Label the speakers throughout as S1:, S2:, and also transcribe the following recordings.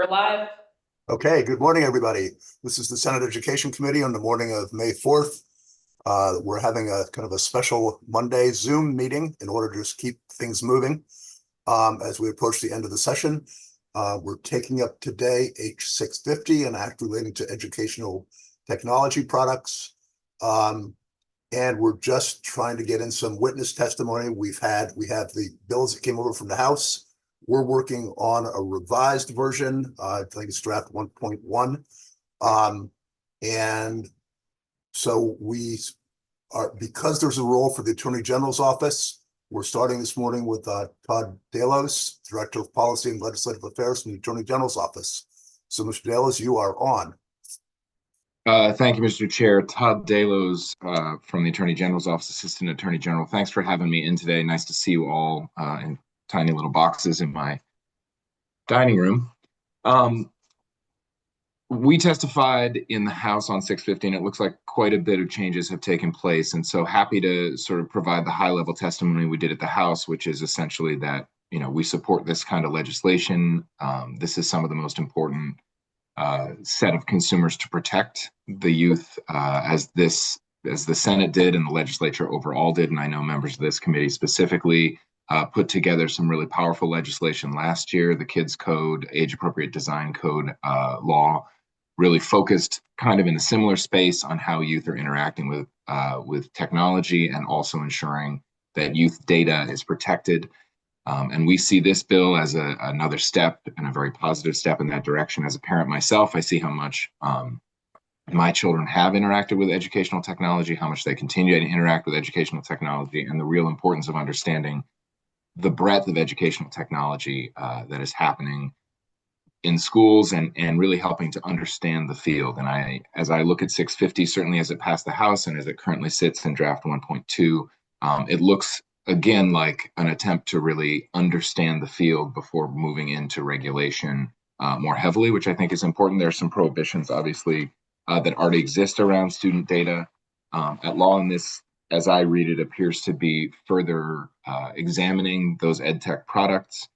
S1: We're live.
S2: Okay, good morning, everybody. This is the Senate Education Committee on the morning of May 4th. We're having a kind of a special Monday Zoom meeting in order to just keep things moving. As we approach the end of the session, we're taking up today H650, an act relating to educational technology products. And we're just trying to get in some witness testimony. We have the bills that came over from the House. We're working on a revised version. I think it's draft 1.1. And so because there's a role for the Attorney General's office, we're starting this morning with Todd Delos, Director of Policy and Legislative Affairs from the Attorney General's office. So, Mr. Delos, you are on.
S3: Thank you, Mr. Chair. Todd Delos from the Attorney General's office, Assistant Attorney General. Thanks for having me in today. Nice to see you all in tiny little boxes in my dining room. We testified in the House on 650, and it looks like quite a bit of changes have taken place. And so happy to sort of provide the high-level testimony we did at the House, which is essentially that, we support this kind of legislation. This is some of the most important set of consumers to protect the youth as the Senate did and the legislature overall did. And I know members of this committee specifically put together some really powerful legislation last year. The Kids Code, Age Appropriate Design Code law really focused kind of in a similar space on how youth are interacting with technology and also ensuring that youth data is protected. And we see this bill as another step and a very positive step in that direction. As a parent myself, I see how much my children have interacted with educational technology, how much they continue to interact with educational technology, and the real importance of understanding the breadth of educational technology that is happening in schools and really helping to understand the field. And as I look at 650, certainly as it passed the House and as it currently sits in draft 1.2, it looks again like an attempt to really understand the field before moving into regulation more heavily, which I think is important. There are some prohibitions, obviously, that already exist around student data at law, and this, as I read it, appears to be further examining those ed tech products,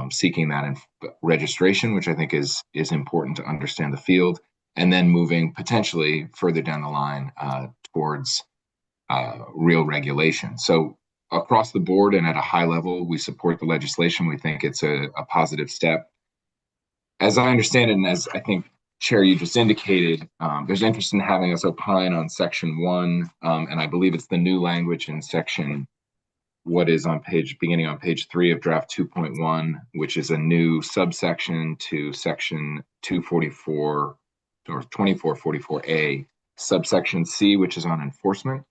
S3: seeking that in registration, which I think is important to understand the field, and then moving potentially further down the line towards real regulation. So across the board and at a high level, we support the legislation. We think it's a positive step. As I understand it, and as I think, Chair, you just indicated, there's interest in having us opine on Section 1, and I believe it's the new language in Section, beginning on page 3 of Draft 2.1, which is a new subsection to Section 244 or 2444A, subsection C, which is on enforcement.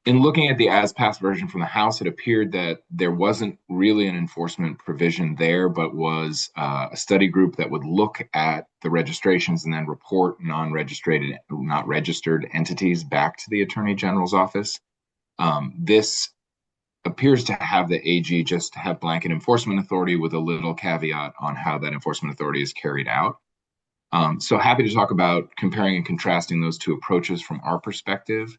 S3: In looking at the as-passed version from the House, it appeared that there wasn't really an enforcement provision there, but was a study group that would look at the registrations and then report not registered entities back to the Attorney General's office. This appears to have the AG just have blanket enforcement authority with a little caveat on how that enforcement authority is carried out. So happy to talk about comparing and contrasting those two approaches from our perspective.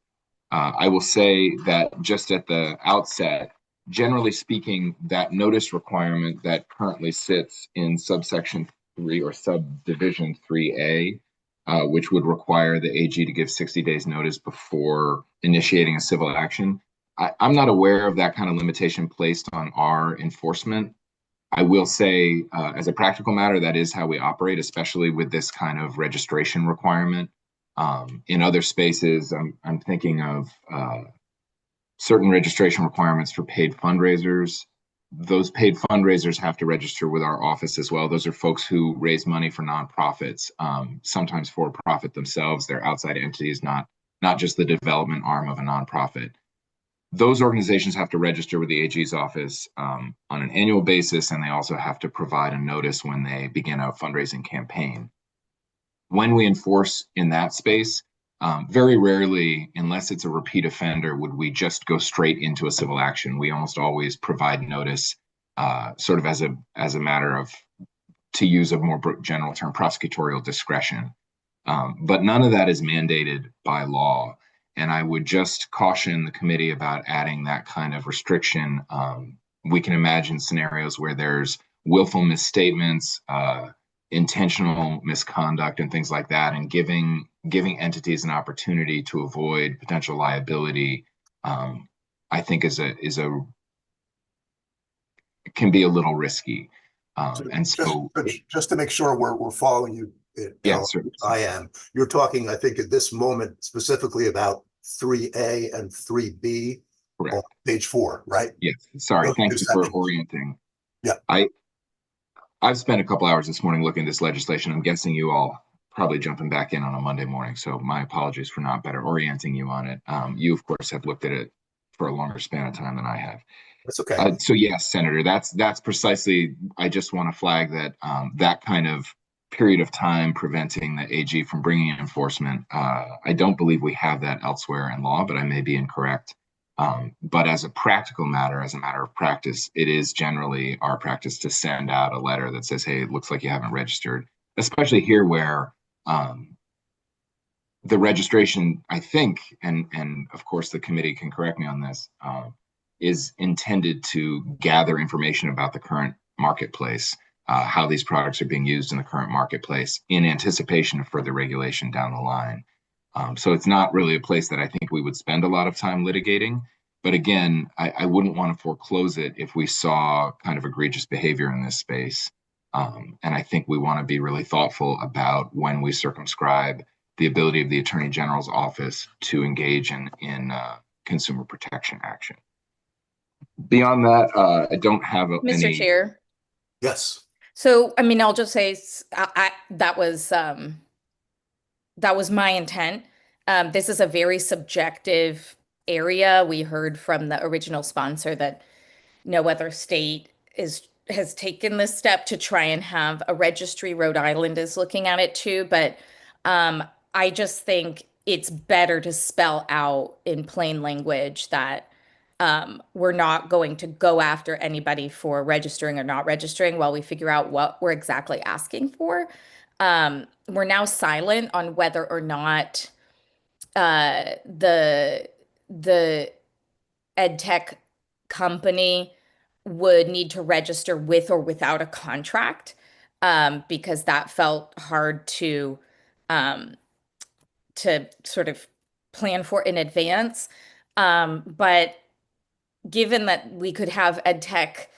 S3: I will say that just at the outset, generally speaking, that notice requirement that currently sits in subsection 3 or subdivision 3A, which would require the AG to give 60 days notice before initiating a civil action, I'm not aware of that kind of limitation placed on our enforcement. I will say, as a practical matter, that is how we operate, especially with this kind of registration requirement. In other spaces, I'm thinking of certain registration requirements for paid fundraisers. Those paid fundraisers have to register with our office as well. Those are folks who raise money for nonprofits, sometimes for profit themselves. They're outside entities, not just the development arm of a nonprofit. Those organizations have to register with the AG's office on an annual basis, and they also have to provide a notice when they begin a fundraising campaign. When we enforce in that space, very rarely, unless it's a repeat offender, would we just go straight into a civil action. We almost always provide notice sort of as a matter of, to use a more general term, prosecutorial discretion. But none of that is mandated by law. And I would just caution the committee about adding that kind of restriction. We can imagine scenarios where there's willful misstatements, intentional misconduct, and things like that, and giving entities an opportunity to avoid potential liability, I think can be a little risky. And so,
S2: just to make sure we're following you,
S3: yeah, certainly.
S2: I am. You're talking, I think, at this moment specifically about 3A and 3B on
S3: Correct.
S2: page 4, right?
S3: Yes. Sorry.
S2: Those
S3: Thank
S2: two
S3: you for
S2: sections.
S3: orienting.
S2: Yeah.
S3: I've spent a couple hours this morning looking at this legislation. I'm guessing you all probably jumping back in on a Monday morning, so my apologies for not better orienting you on it. You, of course, have looked at it for a longer span of time than I have.
S2: That's okay.
S3: So yes, Senator, that's precisely. I just want to flag that that kind of period of time preventing the AG from bringing in enforcement. I don't believe we have that elsewhere in law, but I may be incorrect. But as a practical matter, as a matter of practice, it is generally our practice to send out a letter that says, "Hey, it looks like you haven't registered," especially here where the registration, I think, and of course the committee can correct me on this, is intended to gather information about the current marketplace, how these products are being used in the current marketplace in anticipation of further regulation down the line. So it's not really a place that I think we would spend a lot of time litigating. But again, I wouldn't want to foreclose it if we saw kind of egregious behavior in this space. And I think we want to be really thoughtful about when we circumscribe the ability of the Attorney General's office to engage in consumer protection action. Beyond that, I don't have
S1: Mr.
S3: any.
S1: Chair.
S2: Yes.
S1: So, I mean, I'll just say that was my intent. This is a very subjective area. We heard from the original sponsor that no other state has taken this step to try and have a registry. Rhode Island is looking at it too, but I just think it's better to spell out in plain language that we're not going to go after anybody for registering or not registering while we figure out what we're exactly asking for. We're now silent on whether or not the ed tech company would need to register with or without a contract, because that felt hard um, to sort of plan for in advance. But given that we could have ed tech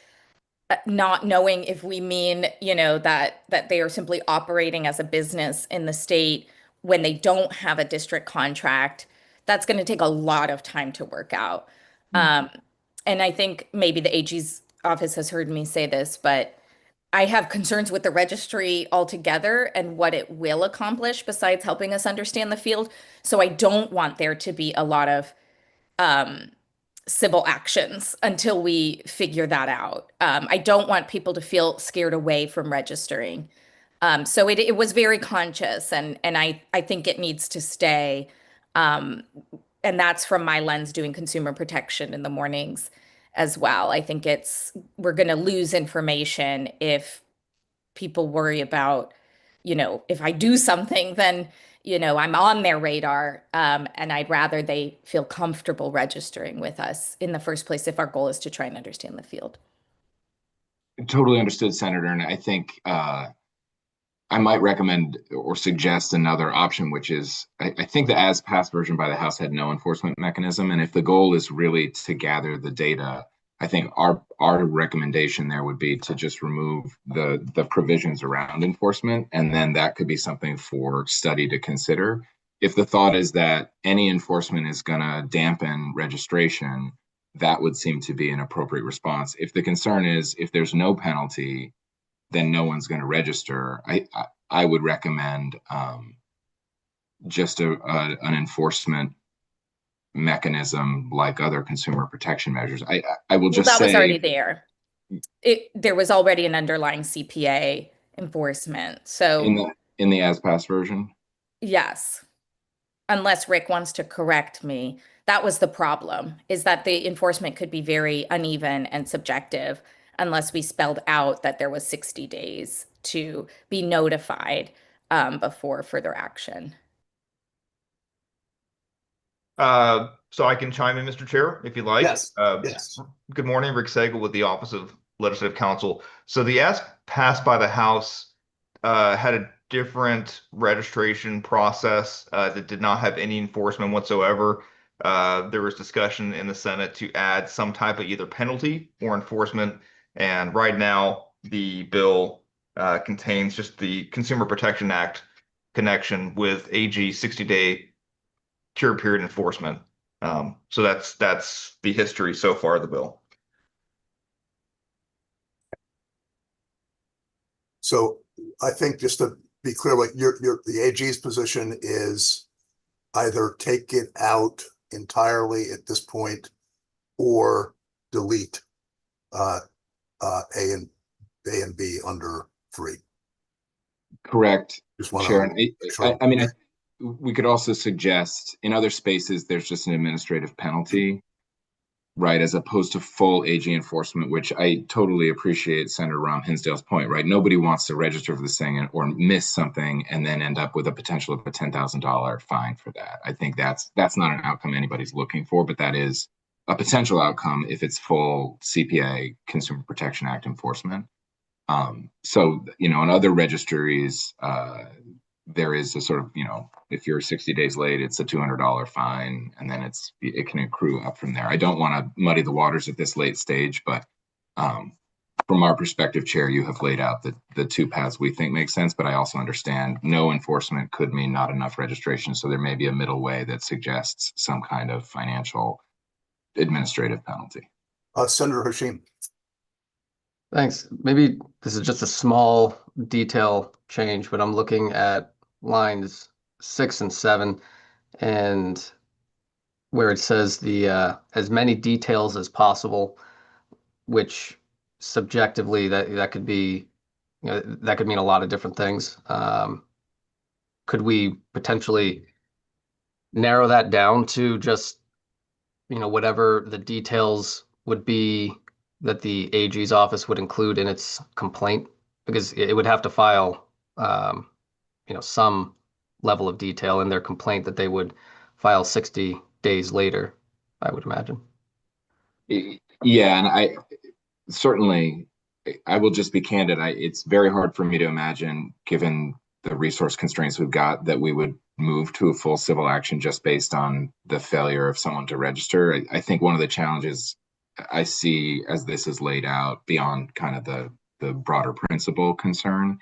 S1: not knowing if we mean, that they are simply operating as a business in the state when they don't have a district contract, that's going to take a lot of time to work out. And I think maybe the AG's office has heard me say this, but I have concerns with the registry altogether and what it will accomplish besides helping us understand the field. So I don't want there to be a lot of civil actions until we figure that out. I don't want people to feel scared away from registering. So it was very conscious, and I think it needs to stay. And that's from my lens doing consumer protection in the mornings as well. I think we're going to lose information if people worry about, if I do something, then, I'm on their radar. And I'd rather they feel comfortable registering with us in the first place if our goal is to try and understand the field.
S3: Totally understood, Senator. And I think I might recommend or suggest another option, which is I think the as passed version by the House had no enforcement mechanism. And if the goal is really to gather the data, I think our recommendation there would be to just remove the provisions around enforcement. And then that could be something for study to consider. If the thought is that any enforcement is going to dampen registration, that would seem to be an appropriate response. If the concern is if there's no penalty, then no one's going to register. I would recommend just an enforcement mechanism like other consumer protection measures. I will just
S1: that
S3: say
S1: was already there. There was already an underlying CPA enforcement. So
S3: in the as passed version.
S1: Yes, unless Rick wants to correct me, that was the problem, is that the enforcement could be very uneven and subjective unless we spelled out that there was 60 days to be notified before further action.
S4: So I can chime in, Mr. Chair, if you like.
S2: Yes. Yes.
S4: Good morning, Rick Sagel with the Office of Legislative Council. So the ask passed by the House had a different registration process that did not have any enforcement whatsoever. There was discussion in the Senate to add some type of either penalty or enforcement. And right now, the bill contains just the Consumer Protection Act connection with AG 60-day cure period enforcement. So that's the history so far of the bill.
S2: So I think just to be clear, like the AG's position is either take it out entirely at this point or delete A and B under 3.
S3: Correct,
S2: Just want
S3: Sharon.
S2: to
S3: I mean, we could also suggest in other spaces, there's just an administrative penalty, right? As opposed to full AG enforcement, which I totally appreciate Senator Rahm Hinsdale's point, right? Nobody wants to register for this thing or miss something and then end up with a potential of a $10,000 fine for that. I think that's not an outcome anybody's looking for, but that is a potential outcome if it's full CPA, Consumer Protection Act enforcement. So, in other registries, there is a sort of, if you're 60 days late, it's a $200 fine, and then it can accrue up from there. I don't want to muddy the waters at this late stage, but from our perspective, Chair, you have laid out the two paths we think make sense, but I also understand no enforcement could mean not enough registration. So there may be a middle way that suggests some kind of financial administrative penalty.
S2: Senator Hashim.
S5: Thanks. Maybe this is just a small detail change, but I'm looking at lines 6 and 7 and where it says the as many details as possible, which subjectively that could be, that could mean a lot of different things. Could we potentially narrow that down to just, whatever the details would be that the AG's office would include in its complaint? Because it would have to file, some level of detail in their complaint that they would file 60 days later, I would imagine.
S3: Yeah, and I certainly, I will just be candid. It's very hard for me to imagine, given the resource constraints we've got, that we would move to a full civil action just based on the failure of someone to register. I think one of the challenges I see as this is laid out, beyond kind of the broader principle concern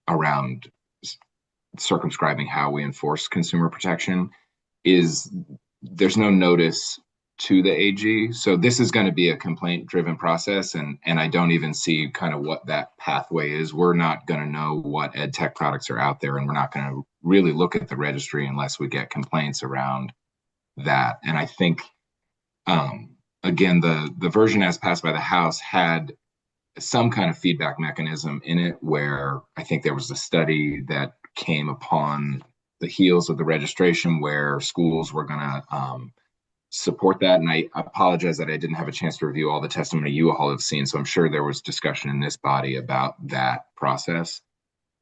S3: around circumscribing how we enforce consumer protection, is there's no notice to the AG. So this is going to be a complaint-driven process, and I don't even see kind of what that pathway is. We're not going to know what ed tech products are out there, and we're not going to really look at the registry unless we get complaints around that. And I think, again, the version as passed by the House had some kind of feedback mechanism in it, where I think there was a study that came upon the heels of the registration where schools were going to support that. And I apologize that I didn't have a chance to review all the testimony you all have seen. So I'm sure there was discussion in this body about that process.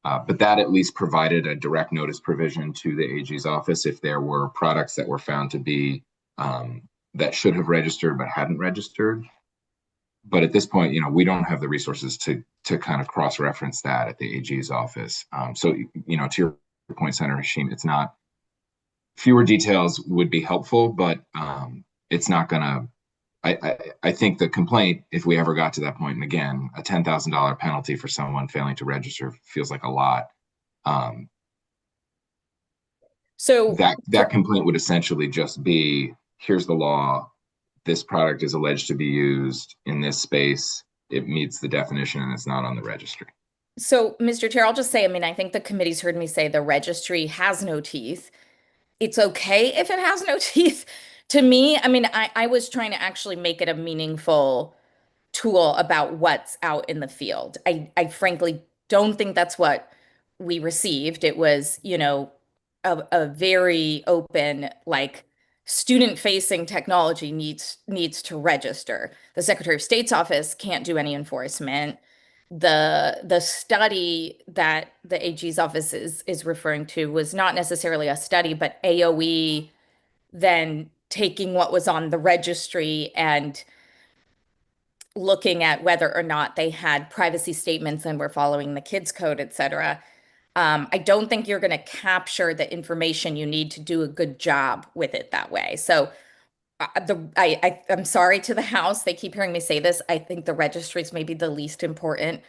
S3: But that at least provided a direct notice provision to the AG's office if there were products that were found to be that should have registered but hadn't registered. But at this point, we don't have the resources to kind of cross-reference that at the AG's office. So, to your point, Senator Hashim, it's not, fewer details would be helpful, but it's not going to, I think the complaint, if we ever got to that point, and again, a $10,000 penalty for someone failing to register feels like a lot.
S1: So
S3: that complaint would essentially just be, here's the law. This product is alleged to be used in this space. It meets the definition and it's not on the registry.
S1: So, Mr. Chair, I'll just say, I think the committee's heard me say the registry has no teeth. It's okay if it has no teeth. To me, I was trying to actually make it a meaningful tool about what's out in the field. I frankly don't think that's what we received. It was, a very open, like, student-facing technology needs to register. The Secretary of State's office can't do any enforcement. The study that the AG's office is referring to was not necessarily a study, but AOE then taking what was on the registry and looking at whether or not they had privacy statements and were following the kids code, et cetera. I don't think you're going to capture the information you need to do a good job with it that way. So I'm sorry to the House. They keep hearing me say this. I think the registry is maybe the least important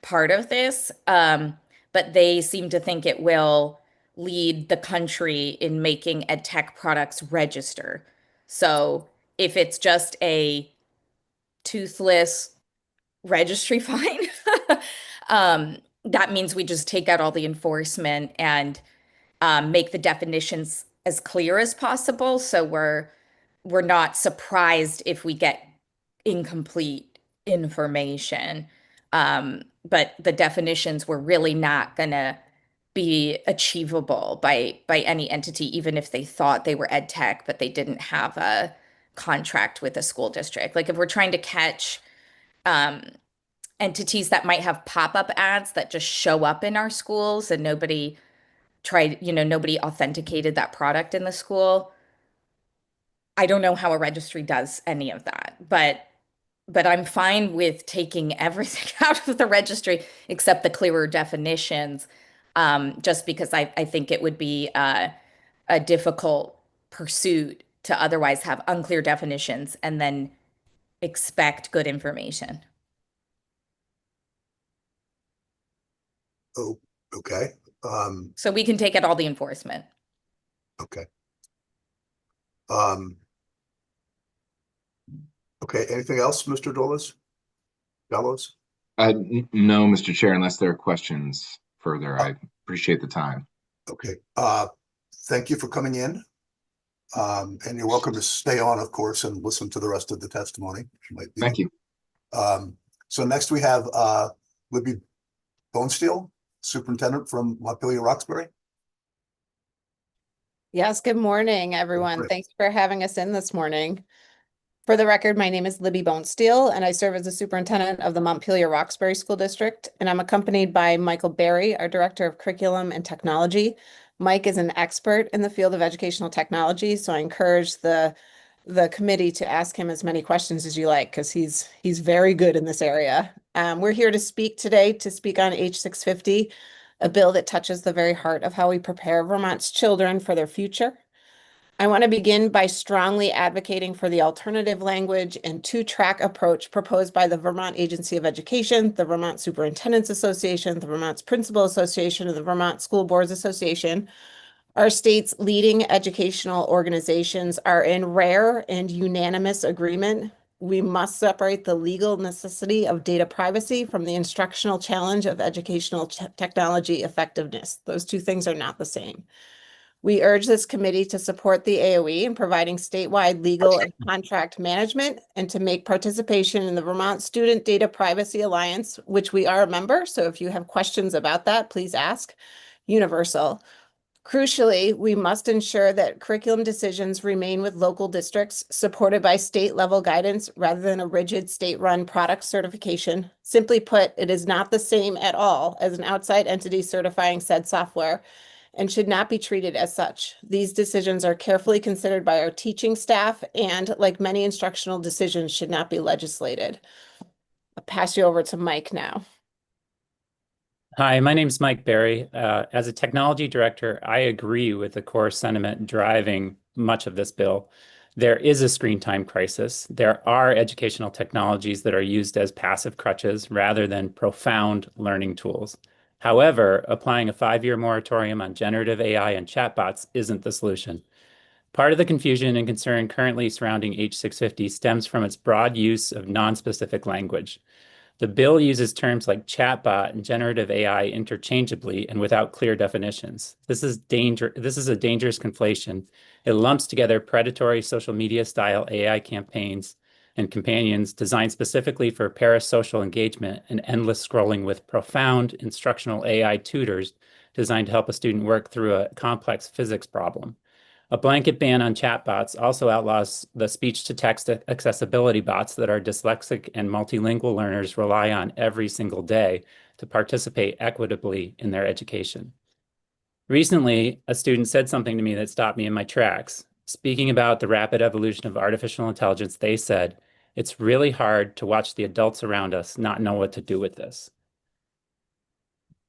S1: part of this. But they seem to think it will lead the country in making ed tech products register. So if it's just a toothless registry fine, that means we just take out all the enforcement and make the definitions as clear as possible. So we're not surprised if we get incomplete information. But the definitions were really not gonna be achievable by any entity, even if they thought they were ed tech, but they didn't have a contract with a school district. Like if we're trying to catch entities that might have pop-up ads that just show up in our schools and nobody nobody authenticated that product in the school. I don't know how a registry does any of that, but I'm fine with taking everything out of the registry except the clearer definitions, just because I think it would be a difficult pursuit to otherwise have unclear definitions and then expect good information.
S2: Oh, okay.
S1: So we can take out all the enforcement.
S2: Okay. Okay, anything else, Mr. Gallows?
S3: No, Mr. Chair, unless there are questions further, I appreciate the time.
S2: Okay, thank you for coming in. And you're welcome to stay on, of course, and listen to the rest of the testimony.
S3: Thank you.
S2: So next we have Libby Bonesteel, Superintendent from Montpelier Roxbury.
S6: Yes, good morning, everyone.
S2: Great.
S6: Thanks for having us in this morning. For the record, my name is Libby Bonesteel, and I serve as the superintendent of the Montpelier Roxbury School District, and I'm accompanied by Michael Berry, our Director of Curriculum and Technology. Mike is an expert in the field of educational technology, so I encourage the committee to ask him as many questions as you like, because he's very good in this area. We're here to speak today on H650, a bill that touches the very heart of how we prepare Vermont's children for their future. I want to begin by strongly advocating for the alternative language and two-track approach proposed by the Vermont Agency of Education, the Vermont Superintendents Association, the Vermont Principal Association, and the Vermont School Boards Association. Our state's leading educational organizations are in rare and unanimous agreement. We must separate the legal necessity of data privacy from the instructional challenge of educational technology effectiveness. Those two things are not the same. We urge this committee to support the AOE in providing statewide legal and contract management and to make participation in the Vermont Student Data Privacy Alliance, which we are a member. So if you have questions about that, please ask, universal. Crucially, we must ensure that curriculum decisions remain with local districts supported by state level guidance rather than a rigid state-run product certification. Simply put, it is not the same at all as an outside entity certifying said software and should not be treated as such. These decisions are carefully considered by our teaching staff and, like many instructional decisions, should not be legislated. I'll pass you over to Mike now.
S7: Hi, my name is Mike Berry. As a technology director, I agree with the core sentiment driving much of this bill. There is a screen time crisis. There are educational technologies that are used as passive crutches rather than profound learning tools. However, applying a 5-year moratorium on generative AI and chatbots isn't the solution. Part of the confusion and concern currently surrounding H650 stems from its broad use of non-specific language. The bill uses terms like chatbot and generative AI interchangeably and without clear definitions. This is a dangerous conflation. It lumps together predatory social media style AI campaigns and companions designed specifically for parasocial engagement and endless scrolling with profound instructional AI tutors designed to help a student work through a complex physics problem. A blanket ban on chatbots also outlaws the speech-to-text accessibility bots that our dyslexic and multilingual learners rely on every single day to participate equitably in their education. Recently, a student said something to me that stopped me in my tracks. Speaking about the rapid evolution of artificial intelligence, they said, It's really hard to watch the adults around us not know what to do with this.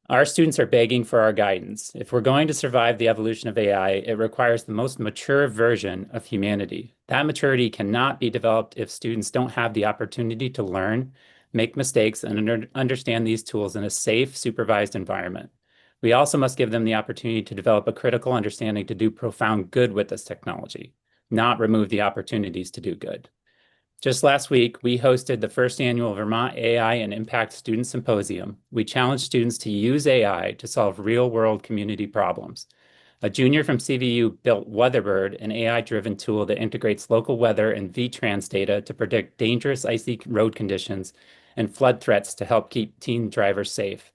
S7: Our students are begging for our guidance. If we're going to survive the evolution of AI, it requires the most mature version of humanity. That maturity cannot be developed if students don't have the opportunity to learn, make mistakes, and understand these tools in a safe, supervised environment. We also must give them the opportunity to develop a critical understanding to do profound good with this technology, not remove the opportunities to do good. Just last week, we hosted the first annual Vermont AI and Impact Student Symposium. We challenged students to use AI to solve real-world community problems. A junior from CVU built WeatherBird, an AI-driven tool that integrates local weather and VTrans data to predict dangerous icy road conditions and flood threats to help keep teen drivers safe.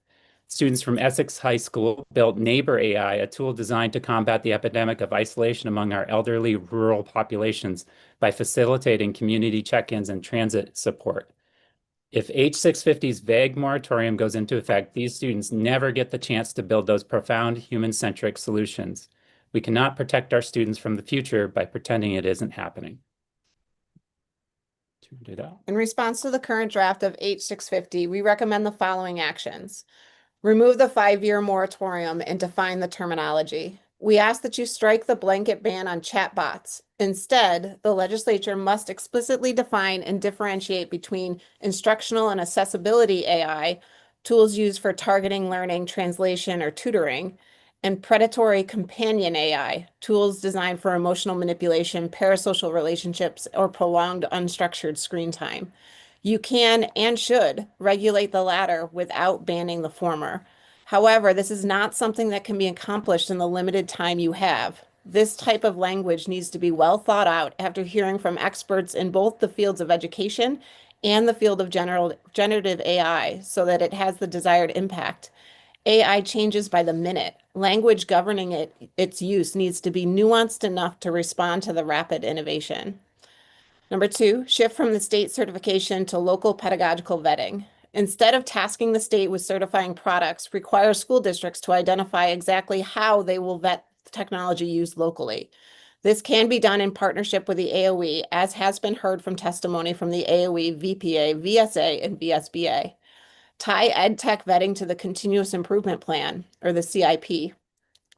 S7: Students from Essex High School built Neighbor AI, a tool designed to combat the epidemic of isolation among our elderly rural populations by facilitating community check-ins and transit support. If H650's vague moratorium goes into effect, these students never get the chance to build those profound human-centric solutions. We cannot protect our students from the future by pretending it isn't happening.
S6: In response to the current draft of H650, we recommend the following actions. Remove the 5-year moratorium and define the terminology. We ask that you strike the blanket ban on chatbots. Instead, the legislature must explicitly define and differentiate between instructional and accessibility AI, tools used for targeting, learning, translation, or tutoring, and predatory companion AI, tools designed for emotional manipulation, parasocial relationships, or prolonged unstructured screen time. You can and should regulate the latter without banning the former. However, this is not something that can be accomplished in the limited time you have. This type of language needs to be well thought out after hearing from experts in both the fields of education and the field of generative AI so that it has the desired impact. AI changes by the minute. Language governing its use needs to be nuanced enough to respond to the rapid innovation. Number 2, shift from the state certification to local pedagogical vetting. Instead of tasking the state with certifying products, require school districts to identify exactly how they will vet technology used locally. This can be done in partnership with the AOE, as has been heard from testimony from the AOE, VPA, VSA, and VSBA. Tie EdTech vetting to the Continuous Improvement Plan, or the CIP.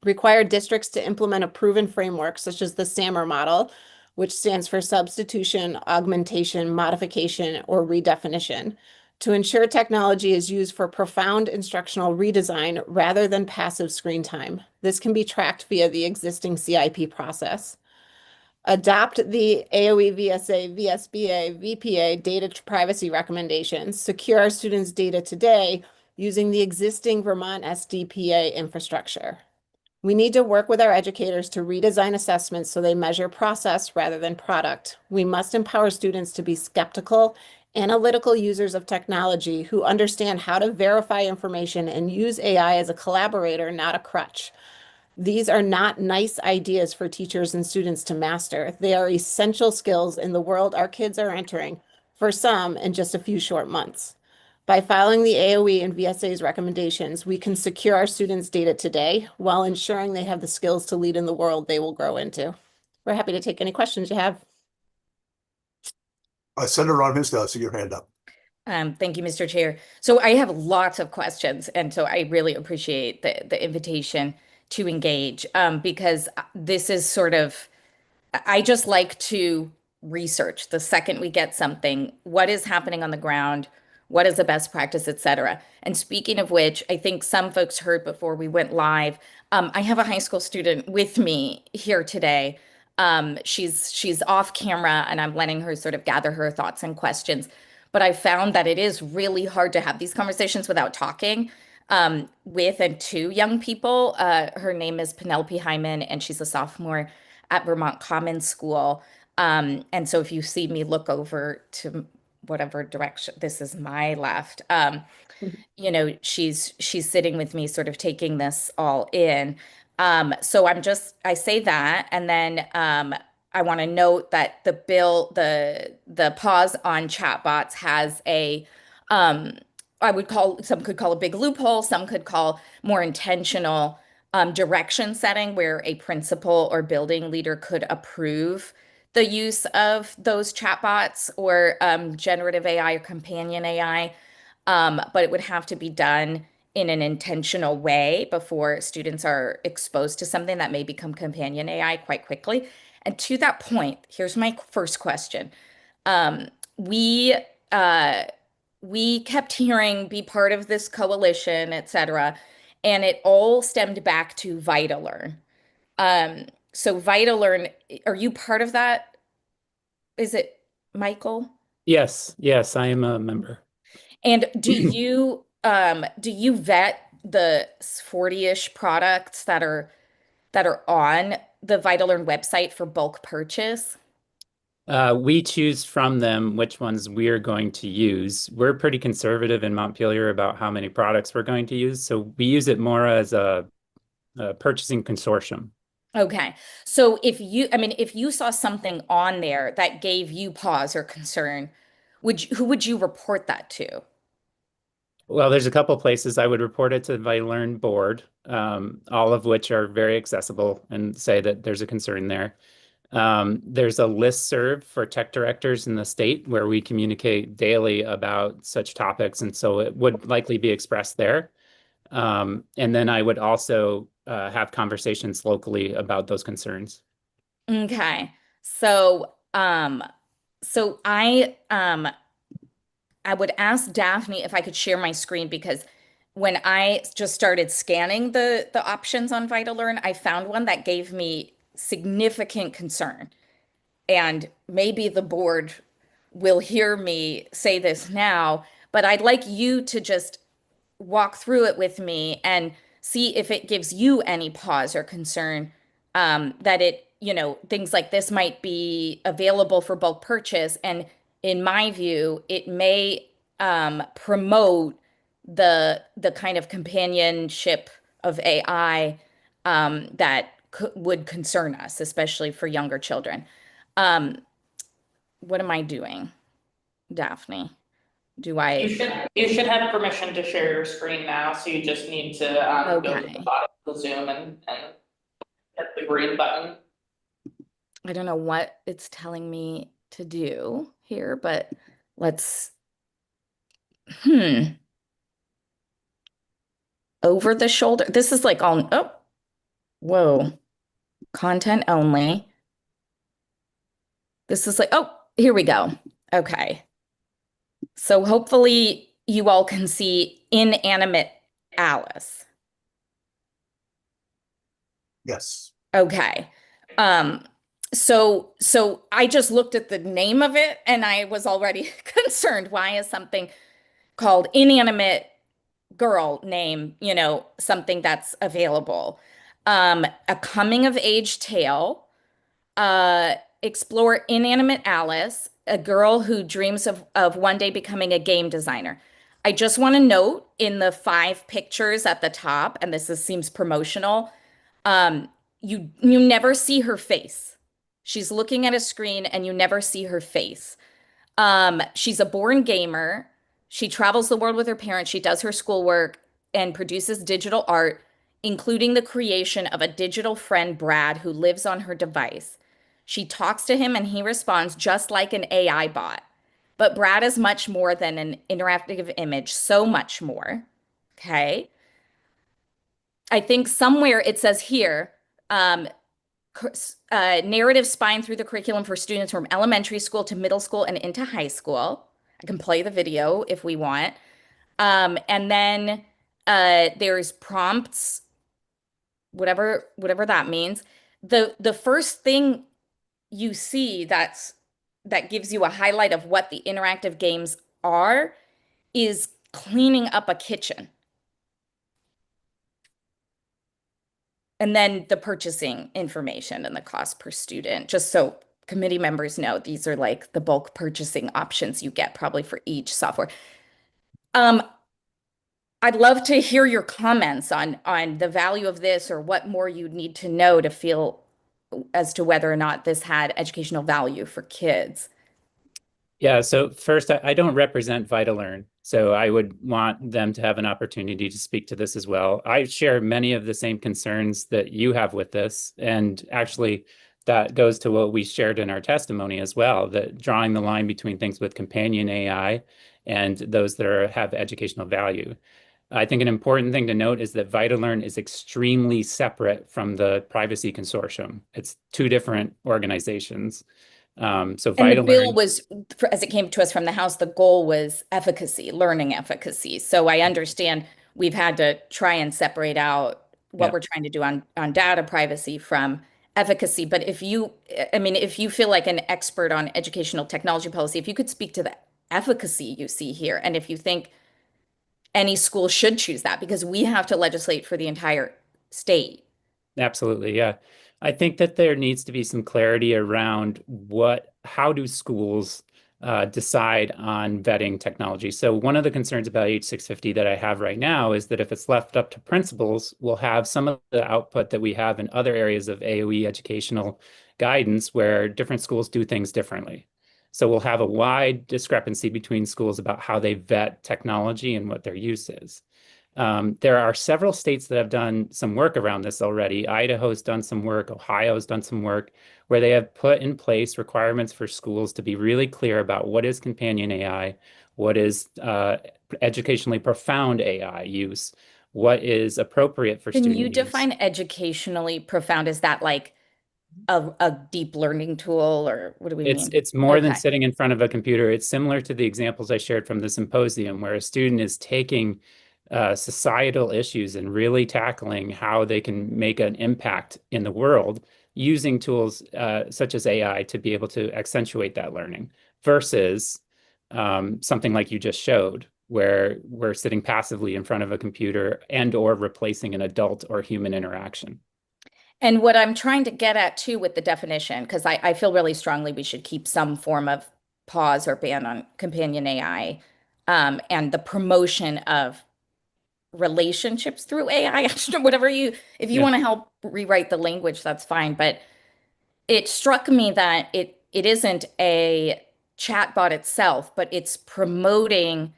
S6: Require districts to implement a proven framework, such as the SAMR model, which stands for substitution, augmentation, modification, or redefinition, to ensure technology is used for profound instructional redesign rather than passive screen time. This can be tracked via the existing CIP process. Adopt the AOE, VSA, VSBA, VPA data privacy recommendations. Secure our students' data today using the existing Vermont SDPA infrastructure. We need to work with our educators to redesign assessments so they measure process rather than product. We must empower students to be skeptical, analytical users of technology who understand how to verify information and use AI as a collaborator, not a crutch. These are not nice ideas for teachers and students to master. They are essential skills in the world our kids are entering, for some in just a few short months. By following the AOE and VSA's recommendations, we can secure our students' data today while ensuring they have the skills to lead in the world they will grow into. We're happy to take any questions you have.
S2: Senator Ron Hinsdale, I see your hand up.
S1: Thank you, Mr. Chair. So I have lots of questions, and so I really appreciate the invitation to engage because this is sort of, I just like to research the second we get something, what is happening on the ground, what is the best practice, et cetera. And speaking of which, I think some folks heard before we went live, I have a high school student with me here today. She's off camera and I'm letting her sort of gather her thoughts and questions. But I found that it is really hard to have these conversations without talking with and to young people. Her name is Penelope Hyman, and she's a sophomore at Vermont Common School. And so if you see me look over to whatever direction, this is my left, you know, she's sitting with me sort of taking this all in. So I say that, and then I want to note that the bill, the pause on chatbots has a, some could call a big loophole, some could call more intentional direction setting where a principal or building leader could approve the use of those chatbots or generative AI or companion AI, but it would have to be done in an intentional way before students are exposed to something that may become companion AI quite quickly. And to that point, here's my first question. Um, we uh, we kept hearing be part of this coalition, et cetera, and it all stemmed back to VitaLearn. So VitaLearn, are you part of that? Is it Michael?
S7: Yes, yes, I am a member.
S1: And do you vet the 40-ish products that are on the VitaLearn website for bulk purchase?
S7: We choose from them which ones we're going to use. We're pretty conservative in Montpelier about how many products we're going to use, so we use it more as a purchasing consortium.
S1: Okay. So if you saw something on there that gave you pause or concern, who would you report that to?
S7: Well, there's a couple places I would report it to the VitaLearn board, all of which are very accessible and say that there's a concern there. There's a listserv for tech directors in the state where we communicate daily about such topics, and so it would likely be expressed there. And then I would also have conversations locally about those concerns.
S1: Okay. So, so I would ask Daphne if I could share my screen because when I just started scanning the options on VitaLearn, I found one that gave me significant concern. And maybe the board will hear me say this now, but I'd like you to just walk through it with me and see if it gives you any pause or concern that things like this might be available for bulk purchase. And in my view, it may promote the kind of companionship of AI that would concern us, especially for younger children. Um, what am I doing, Daphne? Do
S8: You should have permission to share your screen now, so you just need to go to
S1: Okay.
S8: the bottom of the Zoom and hit the green button.
S1: I don't know what it's telling me to do here, but let's, over the shoulder. This is like all, oh, whoa, content only. This is like, oh, here we go. Okay. So hopefully you all can see inanimate Alice.
S2: Yes.
S1: Okay. So I just looked at the name of it and I was already concerned. Why is something called inanimate girl name, something that's available? A coming of age tale, explore inanimate Alice, a girl who dreams of one day becoming a game designer. I just want to note in the 5 pictures at the top, and seems promotional, you never see her face. She's looking at a screen and you never see her face. She's a born gamer. She travels the world with her parents. She does her schoolwork and produces digital art, including the creation of a digital friend, Brad, who lives on her device. She talks to him and he responds just like an AI bot. But Brad is much more than an interactive image, so much more. Okay. I think somewhere it says here, narrative spine through the curriculum for students from elementary school to middle school and into high school. I can play the video if we want. And then there's prompts, whatever that means. The first thing you see that gives you a highlight of what the interactive games are is cleaning up a kitchen. And then the purchasing information and the cost per student, just so committee members know, these are like the bulk purchasing options you get probably for each software. I'd love to hear your comments on the value of this or what more you need to know to feel as to whether or not this had educational value for kids.
S7: Yeah, so first, I don't represent VitaLearn, so I would want them to have an opportunity to speak to this as well. I share many of the same concerns that you have with this, and actually, that goes to what we shared in our testimony as well, that drawing the line between things with companion AI and those that have educational value. I think an important thing to note is that VitaLearn is extremely separate from the Privacy Consortium. It's two different organizations. So
S1: And the bill
S7: VitaLearn,
S1: was, as it came to us from the House, the goal was efficacy, learning efficacy. So I understand we've had to try and separate out what
S7: Yeah.
S1: we're trying to do on data privacy from efficacy. But if you, I mean, if you feel like an expert on educational technology policy, if you could speak to the efficacy you see here, and if you think any school should choose that, because we have to legislate for the entire state.
S7: absolutely, yeah. I think that there needs to be some clarity around how do schools decide on vetting technology. So one of the concerns about H650 that I have right now is that if it's left up to principals, we'll have some of the output that we have in other areas of AOE educational guidance where different schools do things differently. So we'll have a wide discrepancy between schools about how they vet technology and what their use is. There are several states that have done some work around this already. Idaho's done some work, Ohio's done some work, where they have put in place requirements for schools to be really clear about what is companion AI, what is educationally profound AI use, what is appropriate for
S1: Can
S7: student
S1: you
S7: use.
S1: define educationally profound? Is that like a deep learning tool, or what do we mean?
S7: It's more than
S1: Okay.
S7: sitting in front of a computer. It's similar to the examples I shared from the symposium, where a student is taking societal issues and really tackling how they can make an impact in the world using tools such as AI to be able to accentuate that learning versus something like you just showed, where we're sitting passively in front of a computer and or replacing an adult or human interaction.
S1: And what I'm trying to get at too with the definition, because I feel really strongly we should keep some form of pause or ban on companion AI, and the promotion of relationships through AI. Whatever if you
S7: Yeah.
S1: want to help rewrite the language, that's fine. But it struck me that it isn't a chatbot itself, but it's promoting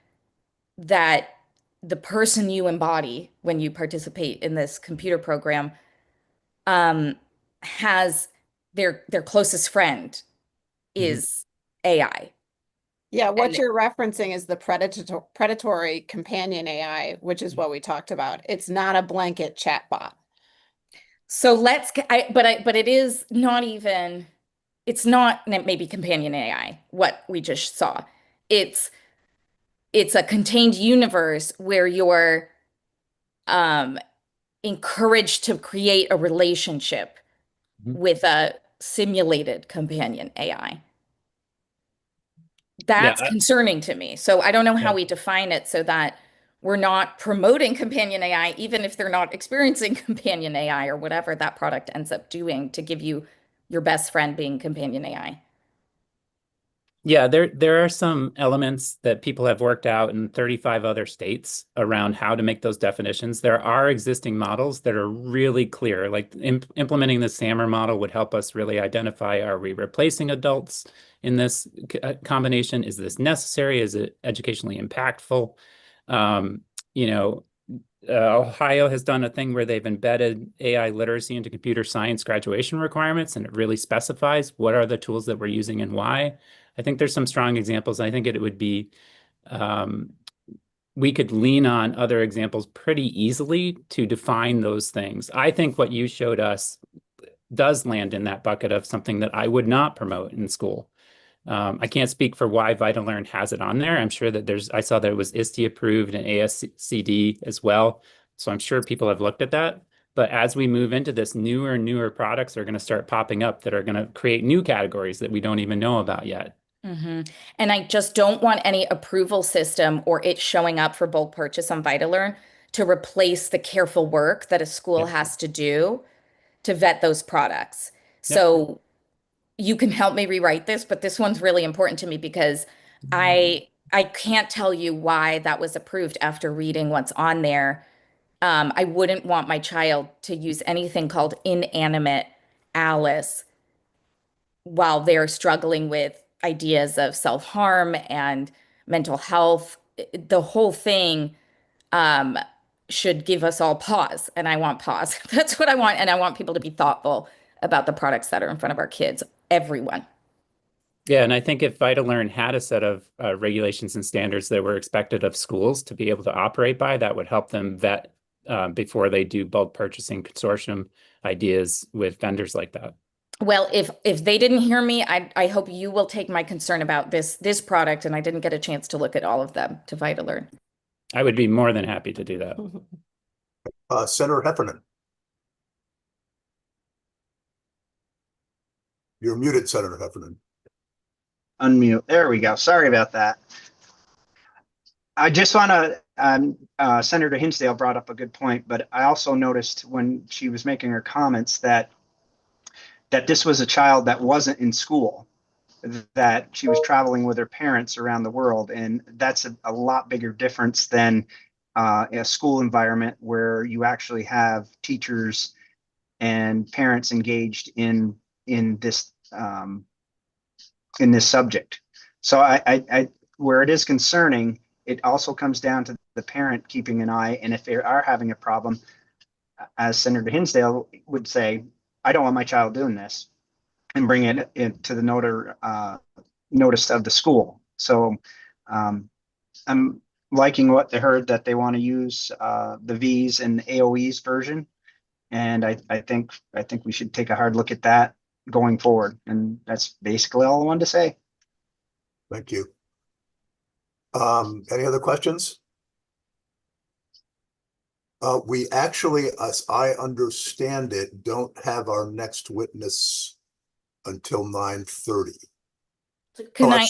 S1: that the person you embody when you participate in this computer program has their closest friend is AI.
S6: Yeah, what
S1: And
S6: you're referencing is the predatory companion AI, which is what we talked about. It's not a blanket chatbot.
S1: so but it is not even, it's not maybe companion AI, what we just saw. It's it's a contained universe where you're um encouraged to create a relationship
S7: Mhm.
S1: with a simulated companion AI.
S7: Yeah,
S1: That's concerning to me. So I don't know how
S7: yeah.
S1: we define it so that we're not promoting companion AI, even if they're not experiencing companion AI or whatever that product ends up doing to give you your best friend being companion AI.
S7: Yeah, there are some elements that people have worked out in 35 other states around how to make those definitions. There are existing models that are really clear, like implementing the SAMR model would help us really identify, are we replacing adults in this combination? Is this necessary? Is it educationally impactful? Um, you know, Ohio has done a thing where they've embedded AI literacy into computer science graduation requirements, and it really specifies what are the tools that we're using and why. I think there's some strong examples. I think it would be, we could lean on other examples pretty easily to define those things. I think what you showed us does land in that bucket of something that I would not promote in school. I can't speak for why VitaLearn has it on there. I'm sure that I saw that it was ISTE approved and ASCD as well. So I'm sure people have looked at that. But as we move into this, newer and newer products are going to start popping up that are going to create new categories that we don't even know about yet.
S1: And I just don't want any approval system or it showing up for bulk purchase on VitaLearn to replace the careful work that a school
S7: Yep.
S1: has to do to vet those products.
S7: Yep.
S1: So you can help me rewrite this, but this one's really important to me because I can't tell you why that was approved after reading what's on there. I wouldn't want my child to use anything called inanimate Alice while they're struggling with ideas of self-harm and mental health. The whole thing um, should give us all pause, and I want pause. That's what I want, and I want people to be thoughtful about the products that are in front of our kids, everyone.
S7: Yeah, and I think if VitaLearn had a set of regulations and standards that were expected of schools to be able to operate by, that would help them vet before they do bulk purchasing consortium ideas with vendors like that.
S1: Well, if they didn't hear me, I hope you will take my concern about this product, and I didn't get a chance to look at all of them to VitaLearn.
S7: I would be more than happy to do that.
S2: Senator Heffernan. You're muted, Senator Heffernan.
S9: Unmute. There we go. Sorry about that. I just want to, Senator Hinsdale brought up a good point, but I also noticed when she was making her comments that this was a child that wasn't in school, that she was traveling with her parents around the world. And that's a lot bigger difference than a school environment where you actually have teachers and parents engaged in this subject. So I where it is concerning, it also comes down to the parent keeping an eye. And if they are having a problem, as Senator Hinsdale would say, I don't want my child doing this, and bring it into the notice of the school. So I'm liking what they heard, that they want to use the V's and AOE's version. And I think we should take a hard look at that going forward. And that's basically all I wanted to say.
S2: Thank you. Any other questions? We actually, as I understand it, don't have our next witness until 9:30.
S1: Can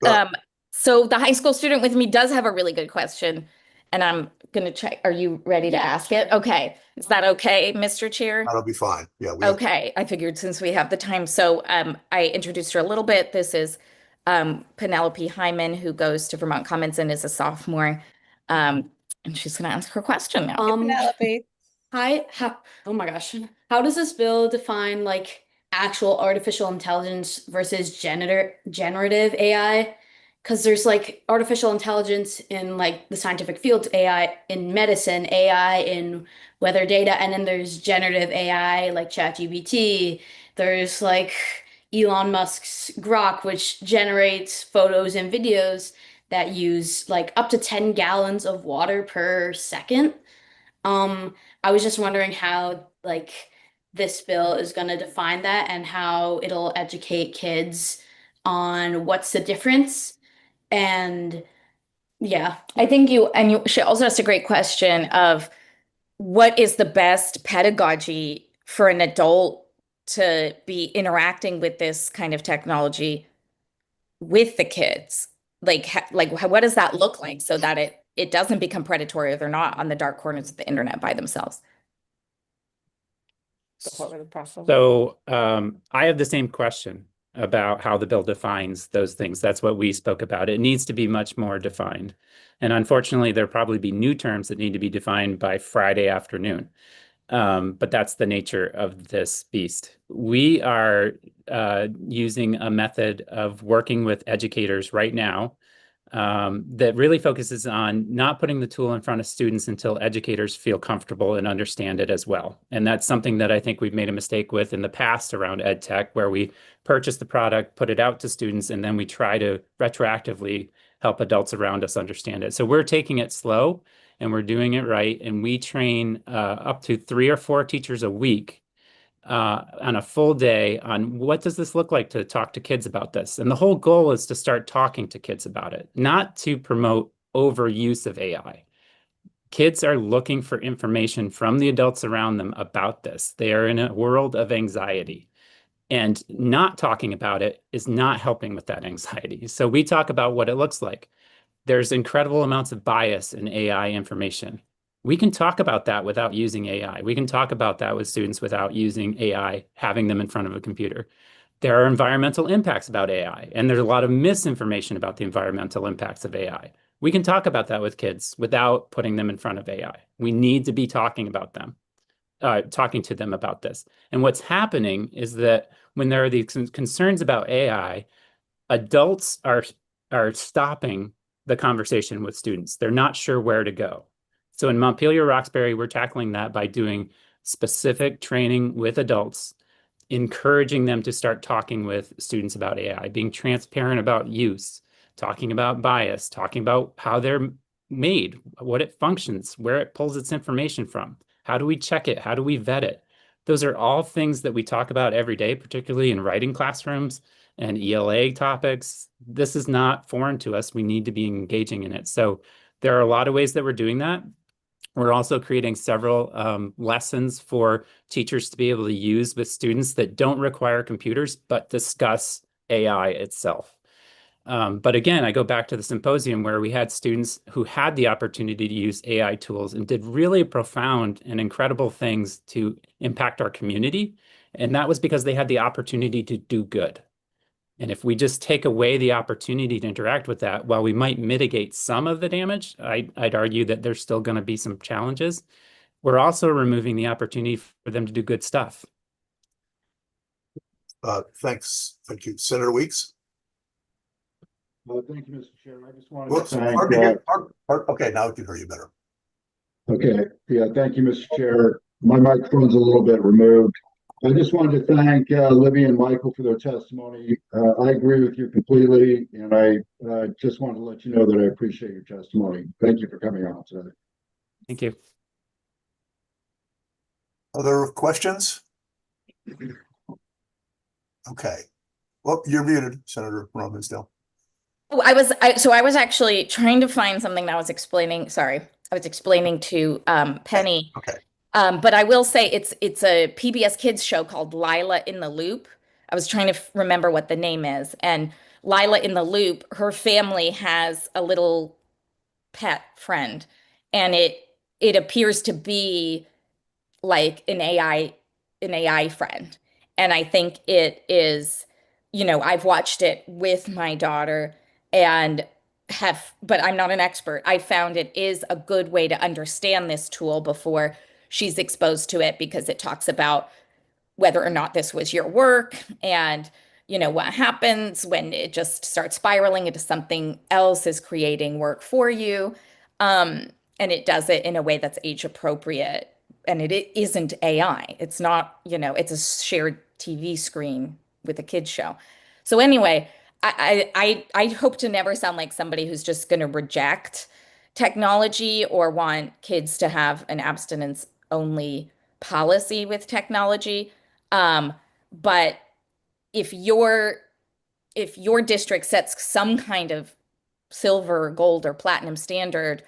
S2: Go ahead.
S1: So the high school student with me does have a really good question, and I'm gonna check. Are you ready to ask it? Okay. Is that okay, Mr. Chair?
S2: That'll be fine. Yeah.
S1: Okay, I figured since we have the time. So I introduced her a little bit. This is Penelope Hyman, who goes to Vermont Commons and is a sophomore. And she's going to ask her question now.
S6: Penelope.
S10: Hi, oh my gosh. How does this bill define like actual artificial intelligence versus generative AI? Because there's like artificial intelligence in like the scientific field, AI in medicine, AI in weather data, and then there's generative AI like ChatGPT. There's like Elon Musk's Grok, which generates photos and videos that use like up to 10 gallons of water per second. I was just wondering how like this bill is going to define that and how it'll educate kids on what's the difference. And yeah,
S1: I think she also asked a great question of what is the best pedagogy for an adult to be interacting with this kind of technology with the kids? Like what does that look like so that it doesn't become predatory, or they're not on the dark corners of the internet by themselves?
S7: So I have the same question about how the bill defines those things. That's what we spoke about. It needs to be much more defined. And unfortunately, there'll probably be new terms that need to be defined by Friday afternoon. But that's the nature of this beast. We are using a method of working with educators right now that really focuses on not putting the tool in front of students until educators feel comfortable and understand it as well. And that's something that I think we've made a mistake with in the past around ed tech, where we purchase the product, put it out to students, and then we try to retroactively help adults around us understand it. So we're taking it slow and we're doing it right. And we train up to 3 or 4 teachers a week on a full day on what does this look like to talk to kids about this. And the whole goal is to start talking to kids about it, not to promote overuse of AI. Kids are looking for information from the adults around them about this. They are in a world of anxiety. And not talking about it is not helping with that anxiety. So we talk about what it looks like. There's incredible amounts of bias in AI information. We can talk about that without using AI. We can talk about that with students without using AI, having them in front of a computer. There are environmental impacts about AI, and there's a lot of misinformation about the environmental impacts of AI. We can talk about that with kids without putting them in front of AI. We need to be talking about them, talking to them about this. And what's happening is that when there are these concerns about AI, adults are stopping the conversation with students. They're not sure where to go. So in Montpelier Roxbury, we're tackling that by doing specific training with adults encouraging them to start talking with students about AI, being transparent about use, talking about bias, talking about how they're made, what it functions, where it pulls its information from. How do we check it? How do we vet it? Those are all things that we talk about every day, particularly in writing classrooms and ELA topics. This is not foreign to us. We need to be engaging in it. So there are a lot of ways that we're doing that. We're also creating several lessons for teachers to be able to use with students that don't require computers, but discuss AI itself. But again, I go back to the symposium where we had students who had the opportunity to use AI tools and did really profound and incredible things to impact our community. And that was because they had the opportunity to do good. And if we just take away the opportunity to interact with that, while we might mitigate some of the damage, I'd argue that there's still going to be some challenges. We're also removing the opportunity for them to do good stuff.
S2: Thanks. Thank you. Senator Weeks?
S11: Thank you, Mr. Chair. I just wanted
S2: Whoops,
S11: to thank.
S2: hard to hear. Okay, now we can hear you better.
S11: Okay, yeah, thank you, Mr. Chair. My microphone's a little bit removed. I just wanted to thank Libby and Michael for their testimony. I agree with you completely, and I just wanted to let you know that I appreciate your testimony. Thank you for coming on today.
S7: Thank you.
S2: Other questions? Okay. Well, you're muted, Senator Hinsdale.
S1: Oh, I was actually trying to find something that I was explaining. Sorry, I was explaining to Penny.
S2: Okay.
S1: But I will say it's a PBS Kids show called Lila in the Loop. I was trying to remember what the name is. And Lila in the Loop, her family has a little pet friend, and it appears to be like an AI friend. And I think it is, I've watched it with my daughter and but I'm not an expert. I found it is a good way to understand this tool before she's exposed to it, because it talks about whether or not this was your work and what happens when it just starts spiraling into something else is creating work for you. And it does it in a way that's age appropriate, and it isn't AI. It's not, it's a shared TV screen with a kid's show. So anyway, I hope to never sound like somebody who's just going to reject technology or want kids to have an abstinence only policy with technology. But if your district sets some kind of silver, gold, or platinum standard,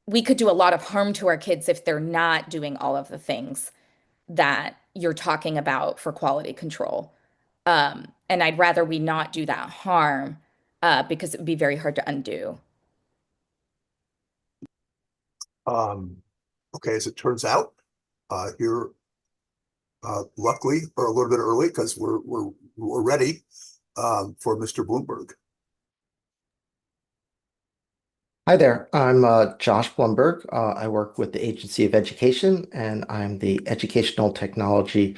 S1: we could do a lot of harm to our kids if they're not doing all of the things that you're talking about for quality control. And I'd rather we not do that harm because it would be very hard to undo.
S2: Okay, as it turns out, here, luckily, or a little bit early, because we're ready for Mr. Bloomberg.
S12: Hi there, I'm Josh Blumberg. I work with the Agency of Education, and I'm the Educational Technology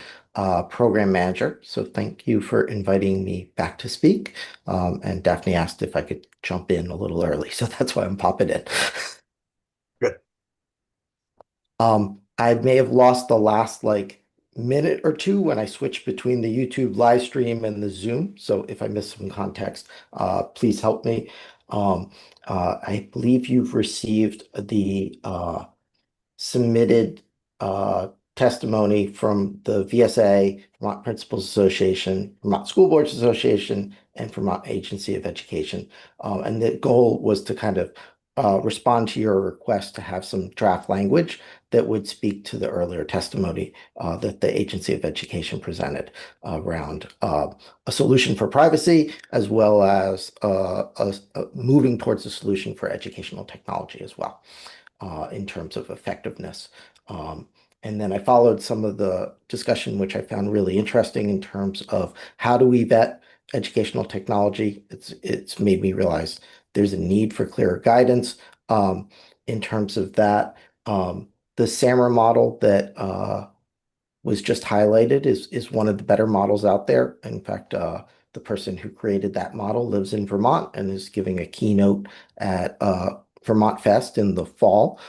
S12: Program Manager. So thank you for inviting me back to speak. And Daphne asked if I could jump in a little early, so that's why I'm popping in.
S2: Good.
S12: I may have lost the last minute or two when I switched between the YouTube live stream and the Zoom. So if I miss some context, please help me. I believe you've received the submitted testimony from the VSA, Vermont Principals Association, Vermont School Boards Association, and Vermont Agency of Education. And the goal was to kind of respond to your request to have some draft language that would speak to the earlier testimony that the Agency of Education presented around a solution for privacy, as well as moving towards a solution for educational technology as well, in terms of effectiveness. And then I followed some of the discussion, which I found really interesting in terms of how do we vet educational technology. It's made me realize there's a need for clearer guidance in terms of that. The SAMR model that was just highlighted is one of the better models out there. In fact, the person who created that model lives in Vermont and is giving a keynote at Vermont Fest in the fall,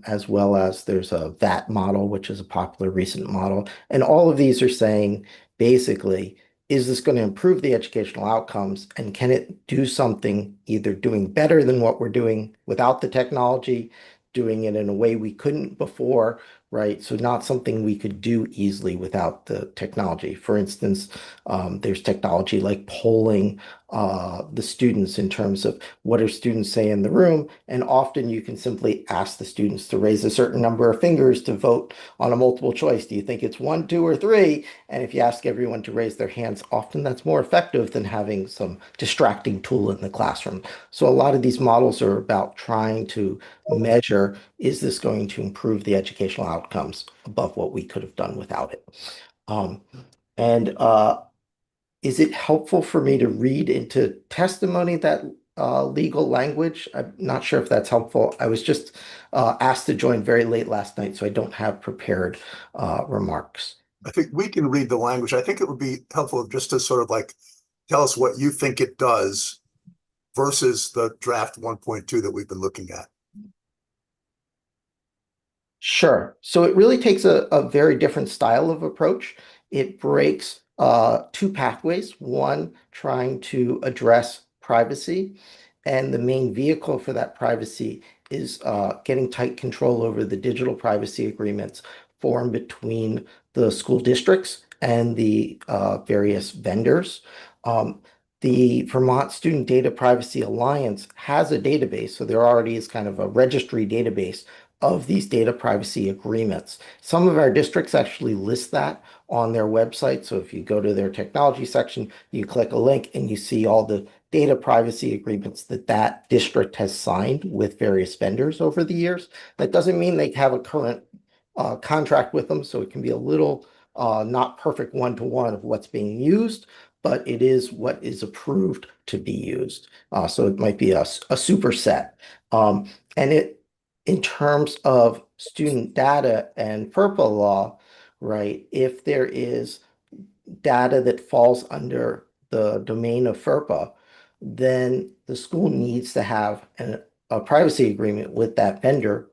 S12: as well as there's a VAT model, which is a popular recent model. And all of these are saying, basically, is this going to improve the educational outcomes? And can it do something, either doing better than what we're doing without the technology, doing it in a way we couldn't before, right? So not something we could do easily without the technology. For instance, there's technology like polling the students in terms of what do students say in the room. And often you can simply ask the students to raise a certain number of fingers to vote on a multiple choice. Do you think it's 1, 2, or 3? And if you ask everyone to raise their hands, often that's more effective than having some distracting tool in the classroom. So a lot of these models are about trying to measure, is this going to improve the educational outcomes above what we could have done without it? And is it helpful for me to read into testimony that legal language? I'm not sure if that's helpful. I was just asked to join very late last night, so I don't have prepared remarks.
S2: I think we can read the language. I think it would be helpful just to sort of like tell us what you think it does versus the draft 1.2 that we've been looking at.
S12: Sure. So it really takes a very different style of approach. It breaks two pathways, one trying to address privacy, and the main vehicle for that privacy is getting tight control over the digital privacy agreements formed between the school districts and the various vendors. The Vermont Student Data Privacy Alliance has a database, so there already is kind of a registry database of these data privacy agreements. Some of our districts actually list that on their website. So if you go to their technology section, you click a link and you see all the data privacy agreements that that district has signed with various vendors over the years. That doesn't mean they have a current contract with them, so it can be a little not perfect one-to-one of what's being used, but it is what is approved to be used. So it might be a superset. And in terms of student data and FERPA law, right, if there is data that falls under the domain of FERPA, then the school needs to have a privacy agreement with that vendor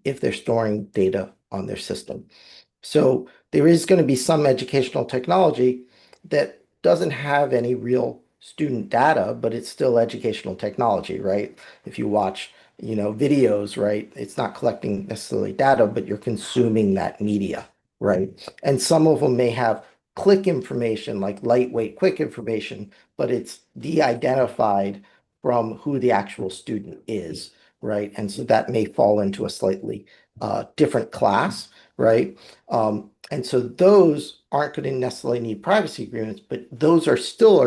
S12: if they're storing data on their system. So there is going to be some educational technology that doesn't have any real student data, but it's still educational technology, right? If you watch, videos, right, it's not collecting necessarily data, but you're consuming that media, right? And some of them may have click information, like lightweight, quick information, but it's de-identified from who the actual student is, right? And so that may fall into a slightly different class, right? And so those aren't going to necessarily need privacy agreements, but those are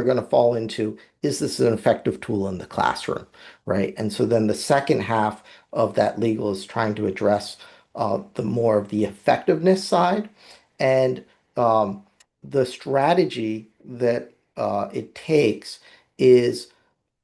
S12: going to fall into, is this an effective tool in the classroom, right? And so then the second half of that legal is trying to address the more of the effectiveness side, and the strategy that it takes is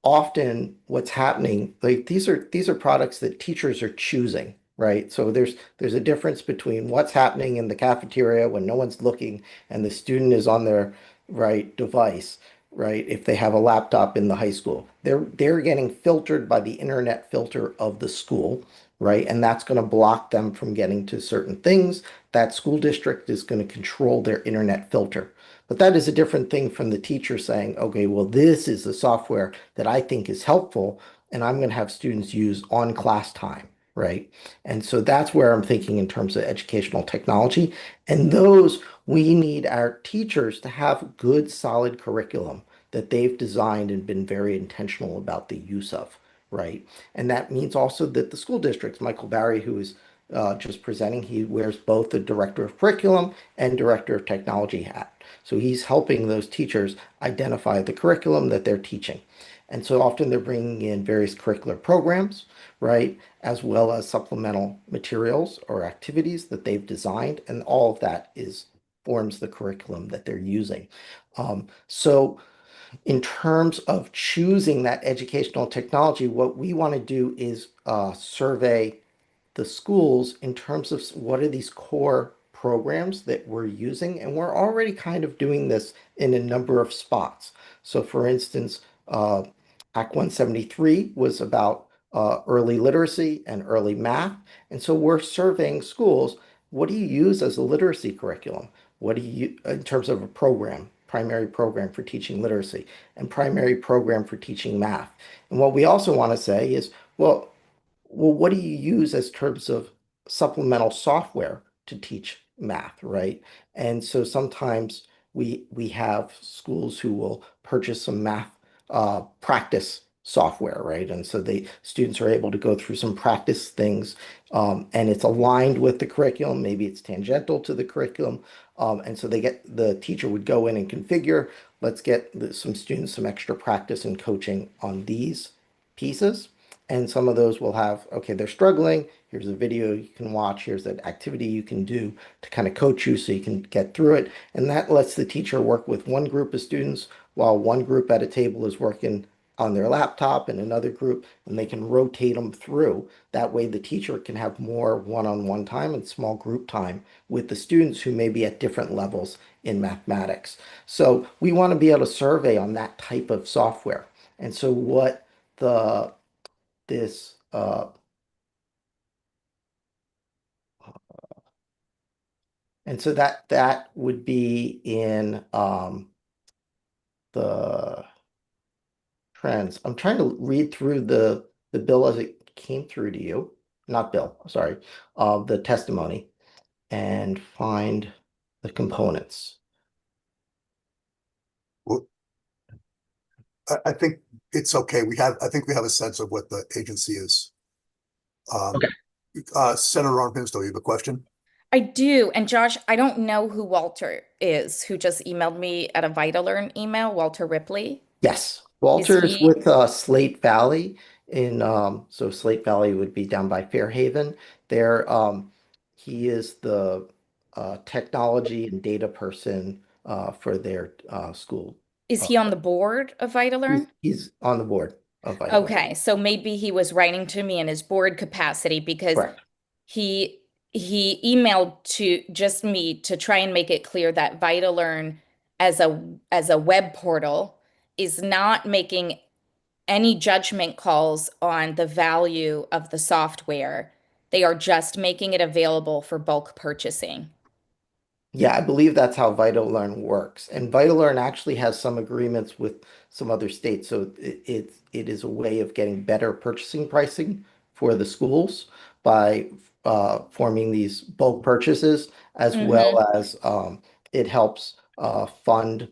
S12: often what's happening. Like these are products that teachers are choosing, right? So there's a difference between what's happening in the cafeteria when no one's looking and the student is on their right device, right? If they have a laptop in the high school, they're getting filtered by the internet filter of the school, right? And that's going to block them from getting to certain things. That school district is going to control their internet filter. But that is a different thing from the teacher saying, okay, well, this is the software that I think is helpful, and I'm going to have students use on class time, right? And so that's where I'm thinking in terms of educational technology. And those, we need our teachers to have good, solid curriculum that they've designed and been very intentional about the use of, right? And that means also that the school districts, Michael Barry, who is just presenting, he wears both the director of curriculum and director of technology hat. So he's helping those teachers identify the curriculum that they're teaching. And so often they're bringing in various curricular programs, right, as well as supplemental materials or activities that they've designed. And all of that forms the curriculum that they're using. So in terms of choosing that educational technology, what we want to do is survey the schools in terms of what are these core programs that we're using. And we're already kind of doing this in a number of spots. So for instance, Act 173 was about early literacy and early math. And so we're surveying schools. What do you use as a literacy curriculum? What do you, in terms of a program, primary program for teaching literacy and primary program for teaching math? And what we also want to say is, well, what do you use as terms of supplemental software to teach math, right? And so sometimes we have schools who will purchase some math practice software, right? And so the students are able to go through some practice things, and it's aligned with the curriculum. Maybe it's tangential to the curriculum, and so the teacher would go in and configure. Let's get some students some extra practice and coaching on these pieces. And some of those will have, okay, they're struggling. Here's a video you can watch. Here's an activity you can do to kind of coach you so you can get through it. And that lets the teacher work with one group of students while one group at a table is working on their laptop and another group, and they can rotate them through. That way the teacher can have more one-on-one time and small group time with the students who may be at different levels in mathematics. So we want to be able to survey on that type of software. And so what this and so that would be in the trends. I'm trying to read through the bill as it came through to you, not bill, sorry, the testimony, and find the components.
S2: Well, I think it's okay. I think we have a sense of what the agency is.
S12: Okay.
S2: Senator Arn Pinstel, you have a question?
S1: I do. And Josh, I don't know who Walter is, who just emailed me at a VitaLearn email, Walter Ripley.
S12: Yes, Walter is
S1: he-
S12: with Slate Valley in so Slate Valley would be down by Fairhaven. There, he is the technology and data person for their school.
S1: Is he on the board of VitaLearn?
S12: He's on the board of VitaLearn.
S1: Okay, so maybe he was writing to me in his board capacity because
S12: Correct.
S1: he emailed to just me to try and make it clear that VitaLearn as a web portal is not making any judgment calls on the value of the software. They are just making it available for bulk purchasing.
S12: Yeah, I believe that's how VitaLearn works. And VitaLearn actually has some agreements with some other states. So it is a way of getting better purchasing pricing for the schools by forming these bulk purchases, as well as it helps fund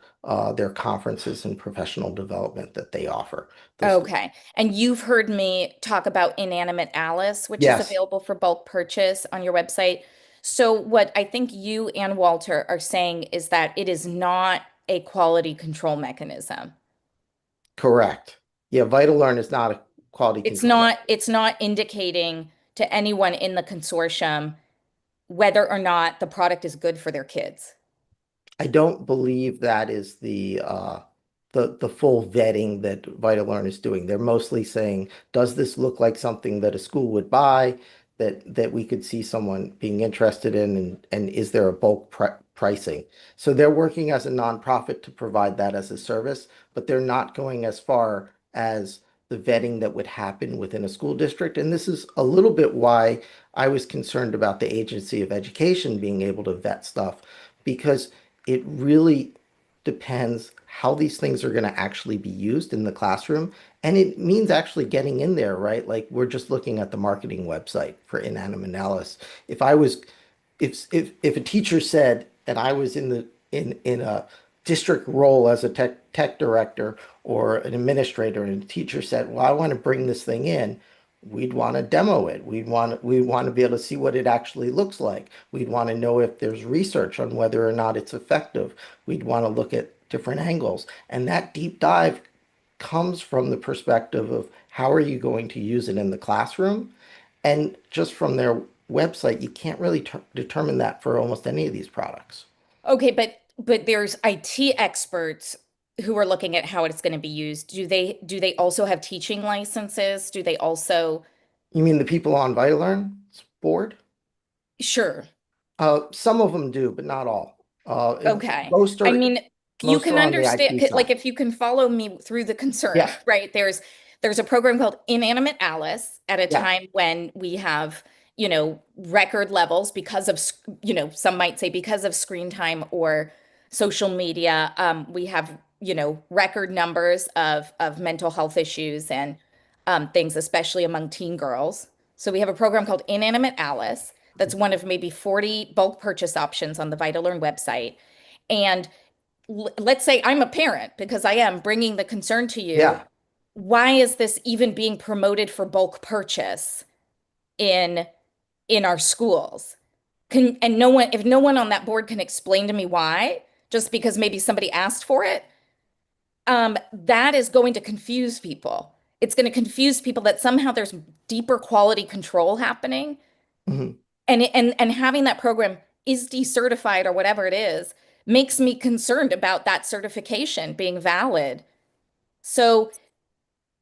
S12: their conferences and professional development that they offer.
S1: Okay. And you've heard me talk about Inanimate Alice, which
S12: Yes.
S1: is available for bulk purchase on your website. So what I think you and Walter are saying is that it is not a quality control mechanism.
S12: Correct. Yeah, VitaLearn is not a quality control.
S1: It's not indicating to anyone in the consortium whether or not the product is good for their kids.
S12: I don't believe that is the full vetting that VitaLearn is doing. They're mostly saying, does this look like something that a school would buy, that we could see someone being interested in, and is there a bulk pricing? So they're working as a nonprofit to provide that as a service, but they're not going as far as the vetting that would happen within a school district. And this is a little bit why I was concerned about the Agency of Education being able to vet stuff, because it really depends how these things are going to actually be used in the classroom. And it means actually getting in there, right? Like we're just looking at the marketing website for Inanimate Alice. If a teacher said, and I was in a district role as a tech director or an administrator, and a teacher said, well, I want to bring this thing in, we'd want to demo it. We want to be able to see what it actually looks like. We'd want to know if there's research on whether or not it's effective. We'd want to look at different angles. And that deep dive comes from the perspective of how are you going to use it in the classroom? And just from their website, you can't really determine that for almost any of these products.
S1: Okay, but there's IT experts who are looking at how it's going to be used. Do they also have teaching licenses? Do they also?
S12: You mean the people on VitaLearn's board?
S1: Sure.
S12: Some of them do, but not all.
S1: Okay.
S12: Most are,
S1: I mean, you
S12: most
S1: can
S12: are on the IT
S1: understand, like
S12: side.
S1: if you can follow me through the concern,
S12: Yeah.
S1: right? There's there's a program called Inanimate Alice at a
S12: Yeah.
S1: time when we have, record levels because of, some might say because of screen time or social media. We have, record numbers of mental health issues and things, especially among teen girls. So we have a program called Inanimate Alice that's one of maybe 40 bulk purchase options on the VitalLearn website. And let's say I'm a parent, because I am bringing the concern to you.
S12: Yeah.
S1: Why is this even being promoted for bulk purchase in our schools? And if no one on that board can explain to me why, just because maybe somebody asked for it, that is going to confuse people. It's going to confuse people that somehow there's deeper quality control happening.
S12: Mhm.
S1: And having that program is decertified or whatever it is makes me concerned about that certification being valid. So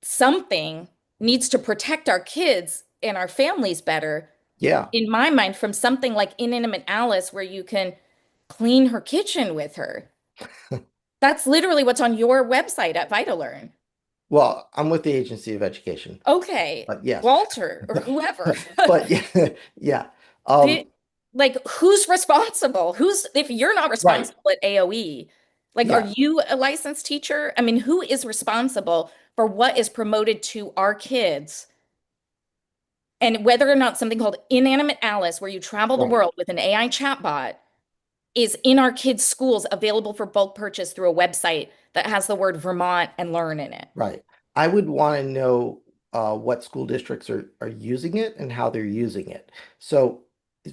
S1: something needs to protect our kids and our families better,
S12: Yeah.
S1: in my mind, from something like Inanimate Alice, where you can clean her kitchen with her. That's literally what's on your website at VitalLearn.
S12: Well, I'm with the Agency of Education,
S1: Okay,
S12: but yes.
S1: Walter or whoever.
S12: But yeah, yeah.
S1: Like, who's responsible? If you're not responsible at AOE, like,
S12: Yeah.
S1: are you a licensed teacher? I mean, who is responsible for what is promoted to our kids? And whether or not something called Inanimate Alice, where you travel the
S12: Right.
S1: world with an AI chatbot, is in our kids' schools available for bulk purchase through a website that has the word Vermont and Learn in it.
S12: Right. I would want to know what school districts are using it and how they're using it. So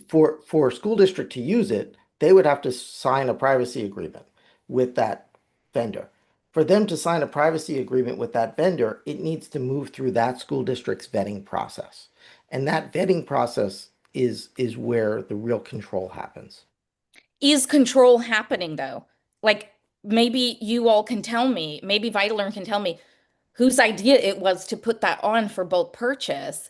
S12: for a school district to use it, they would have to sign a privacy agreement with that vendor. For them to sign a privacy agreement with that vendor, it needs to move through that school district's vetting process. And that vetting process is where the real control happens.
S1: Is control happening, though? Like, maybe you all can tell me, maybe VitalLearn can tell me whose idea it was to put that on for bulk purchase.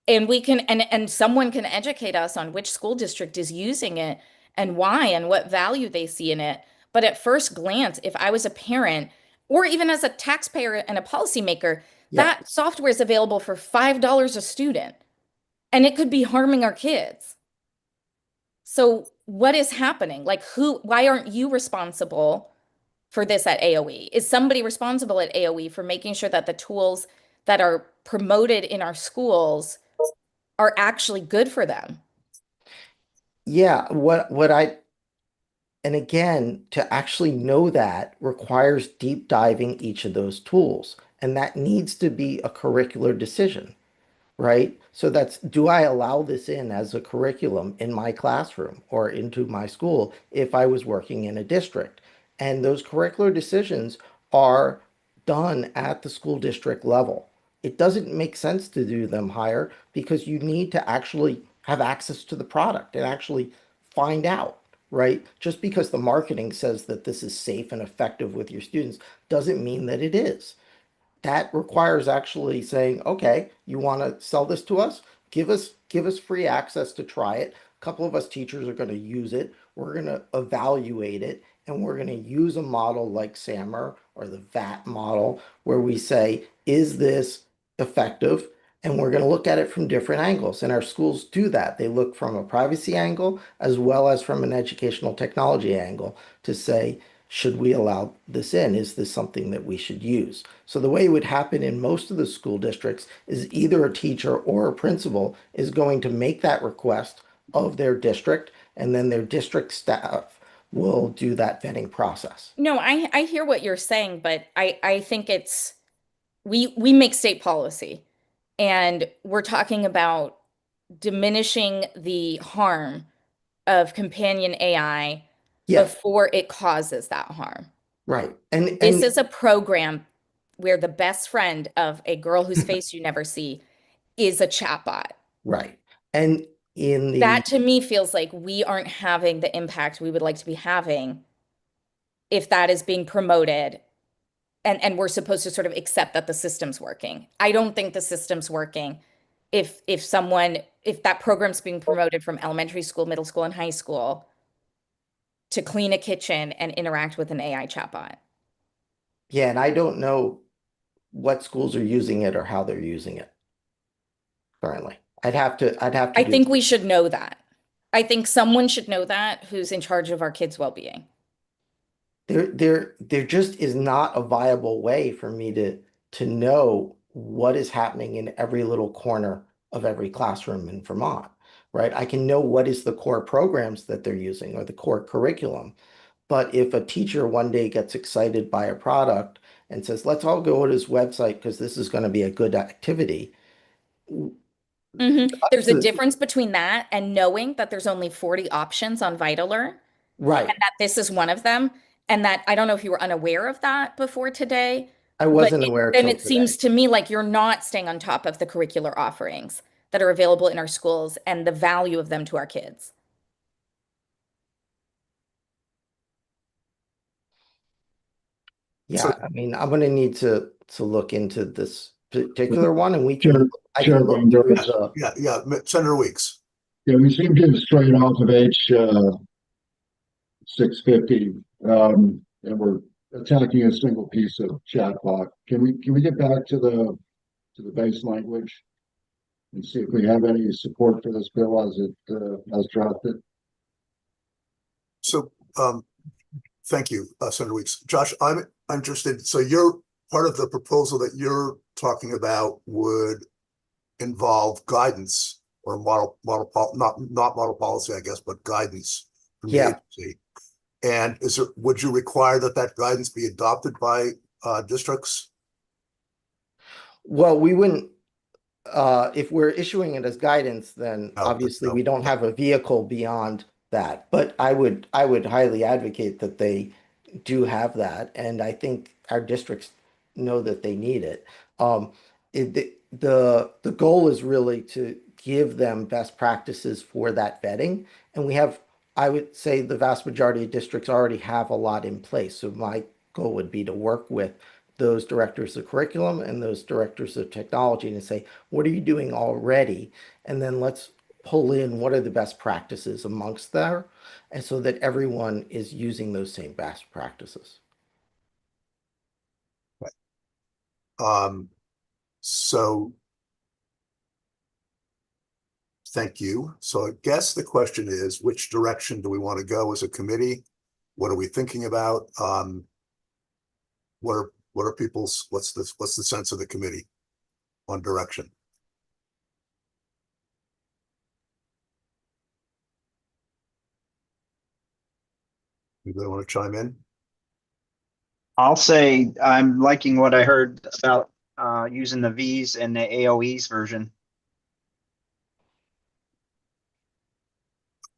S1: And we can, and someone can educate us on which school district is using it and why and what value they see in it. But at first glance, if I was a parent or even as a taxpayer and a policymaker,
S12: Yeah.
S1: that software is available for $5 a student, and it could be harming our kids. So what is happening? Like, why aren't you responsible for this at AOE? Is somebody responsible at AOE for making sure that the tools that are promoted in our schools are actually good for them?
S12: Yeah, and again, to actually know that requires deep diving each of those tools. And that needs to be a curricular decision, right? So that's, do I allow this in as a curriculum in my classroom or into my school if I was working in a district? And those curricular decisions are done at the school district level. It doesn't make sense to do them higher because you need to actually have access to the product and actually find out, right? Just because the marketing says that this is safe and effective with your students doesn't mean that it is. That requires actually saying, okay, you want to sell this to us? Give us free access to try it. A couple of us teachers are going to use it. We're going to evaluate it, and we're going to use a model like SAMR or the VAT model where we say, is this effective? And we're going to look at it from different angles. And our schools do that. They look from a privacy angle as well as from an educational technology angle to say, should we allow this in? Is this something that we should use? So the way it would happen in most of the school districts is either a teacher or a principal is going to make that request of their district, and then their district staff will do that vetting process.
S1: No, I hear what you're saying, but I think it's, we make state policy, and we're talking about diminishing the harm of companion AI
S12: Yeah,
S1: before it causes that harm.
S12: right. And
S1: This is a program where the best friend of a girl whose face you never see is a chatbot.
S12: right. And in the
S1: That to me feels like we aren't having the impact we would like to be having if that is being promoted, and we're supposed to sort of accept that the system's working. I don't think the system's working if that program's being promoted from elementary school, middle school, and high school to clean a kitchen and interact with an AI chatbot.
S12: Yeah, and I don't know what schools are using it or how they're using it currently. I'd have to
S1: I
S12: do
S1: think we should know that. I think someone should know that who's in charge of our kids' well-being.
S12: there just is not a viable way for me to know what is happening in every little corner of every classroom in Vermont, right? I can know what is the core programs that they're using or the core curriculum. But if a teacher one day gets excited by a product and says, let's all go to his website because this is going to be a good activity.
S1: There's a difference between that and knowing that there's only 40 options on Vitaler
S12: Right.
S1: and that this is one of them. And that I don't know if you were unaware of that before today.
S12: I wasn't aware
S1: Then
S12: till
S1: it seems
S12: today.
S1: to me like you're not staying on top of the curricular offerings that are available in our schools and the value of them to our kids.
S12: Yeah,
S2: So-
S12: I mean, I'm gonna need to look into this particular one, and
S11: Chair-
S12: I
S11: Chair
S12: can look
S11: Bender.
S12: through the.
S2: Yeah, Senator Weeks.
S11: Yeah, we seem to have strayed off of H 650, and we're attacking a single piece of chatbot. Can we get back to the base language and see if we have any support for this bill as it as drafted?
S2: So, thank you, Senator Weeks. Josh, I'm interested. So you're part of the proposal that you're talking about would involve guidance or not model policy, I guess, but guidance from the
S12: Yeah.
S2: agency. And would you require that guidance be adopted by districts?
S12: Well, we wouldn't, if we're issuing it as guidance, then
S2: No,
S12: obviously
S2: no.
S12: we don't have a vehicle beyond that. But I would highly advocate that they do have that, and I think our districts know that they need it. The goal is really to give them best practices for that vetting, and I would say the vast majority of districts already have a lot in place. So my goal would be to work with those directors of curriculum and those directors of technology and say, what are you doing already? And then let's pull in what are the best practices amongst there, and so that everyone is using those same best practices.
S2: So thank you. So I guess the question is, which direction do we want to go as a committee? What are we thinking about? What are people's, what's the sense of the committee on direction? Anybody want to chime in?
S9: I'll say I'm liking what I heard about using the V's and the AOE's version.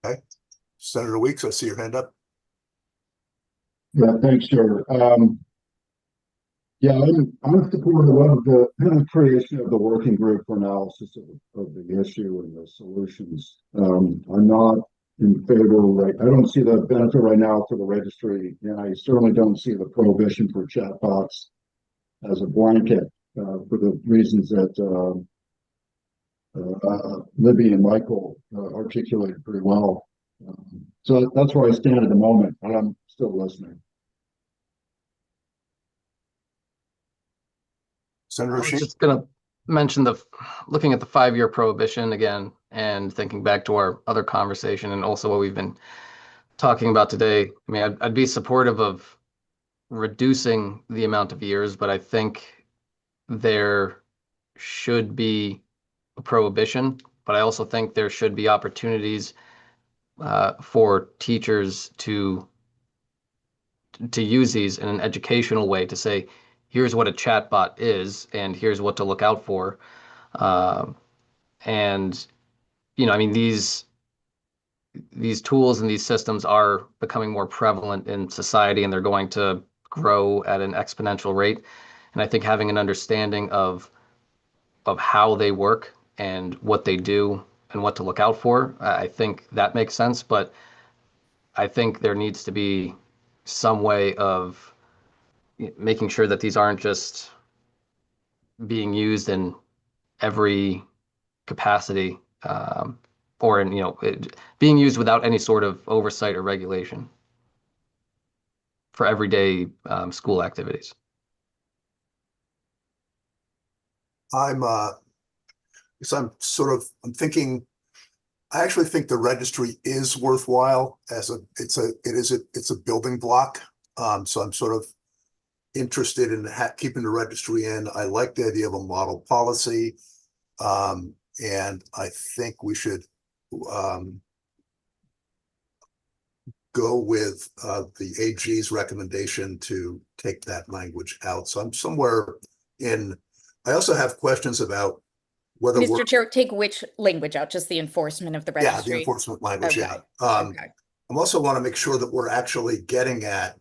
S2: Okay. Senator Weeks, I see your hand up.
S11: Yeah, thanks, Chair. Yeah, I'm supportive of the creation of the working group for analysis of the issue and the solutions. I'm not in favor, right? I don't see the benefit right now for the registry, and I certainly don't see the prohibition for chatbots as a blanket for the reasons that Libby and Michael articulated pretty well. So that's where I stand at the moment, but I'm still listening.
S2: Senator
S5: I was
S2: Sheep.
S5: just gonna mention looking at the 5-year prohibition again and thinking back to our other conversation and also what we've been talking about today. I mean, I'd be supportive of reducing the amount of years, but I think there should be a prohibition, but I also think there should be opportunities for teachers to use these in an educational way to say, here's what a chatbot is, and here's what to look out for. And, I mean, these tools and these systems are becoming more prevalent in society, and they're going to grow at an exponential rate. And I think having an understanding of how they work and what they do and what to look out for, I think that makes sense. But I think there needs to be some way of making sure that these aren't just being used in every capacity, or in being used without any sort of oversight or regulation for everyday school activities.
S2: I'm thinking, I actually think the registry is worthwhile it's a building block. So I'm sort of interested in keeping the registry in. I like the idea of a model policy. And I think we should, go with the AG's recommendation to take that language out. So I'm somewhere in, I also have questions about whether we're,
S1: Mr. Chair, take which language out? Just the enforcement of the
S2: yeah, the
S1: registry?
S2: enforcement language, yeah.
S1: Okay. Okay.
S2: I'm also want to make sure that we're actually getting at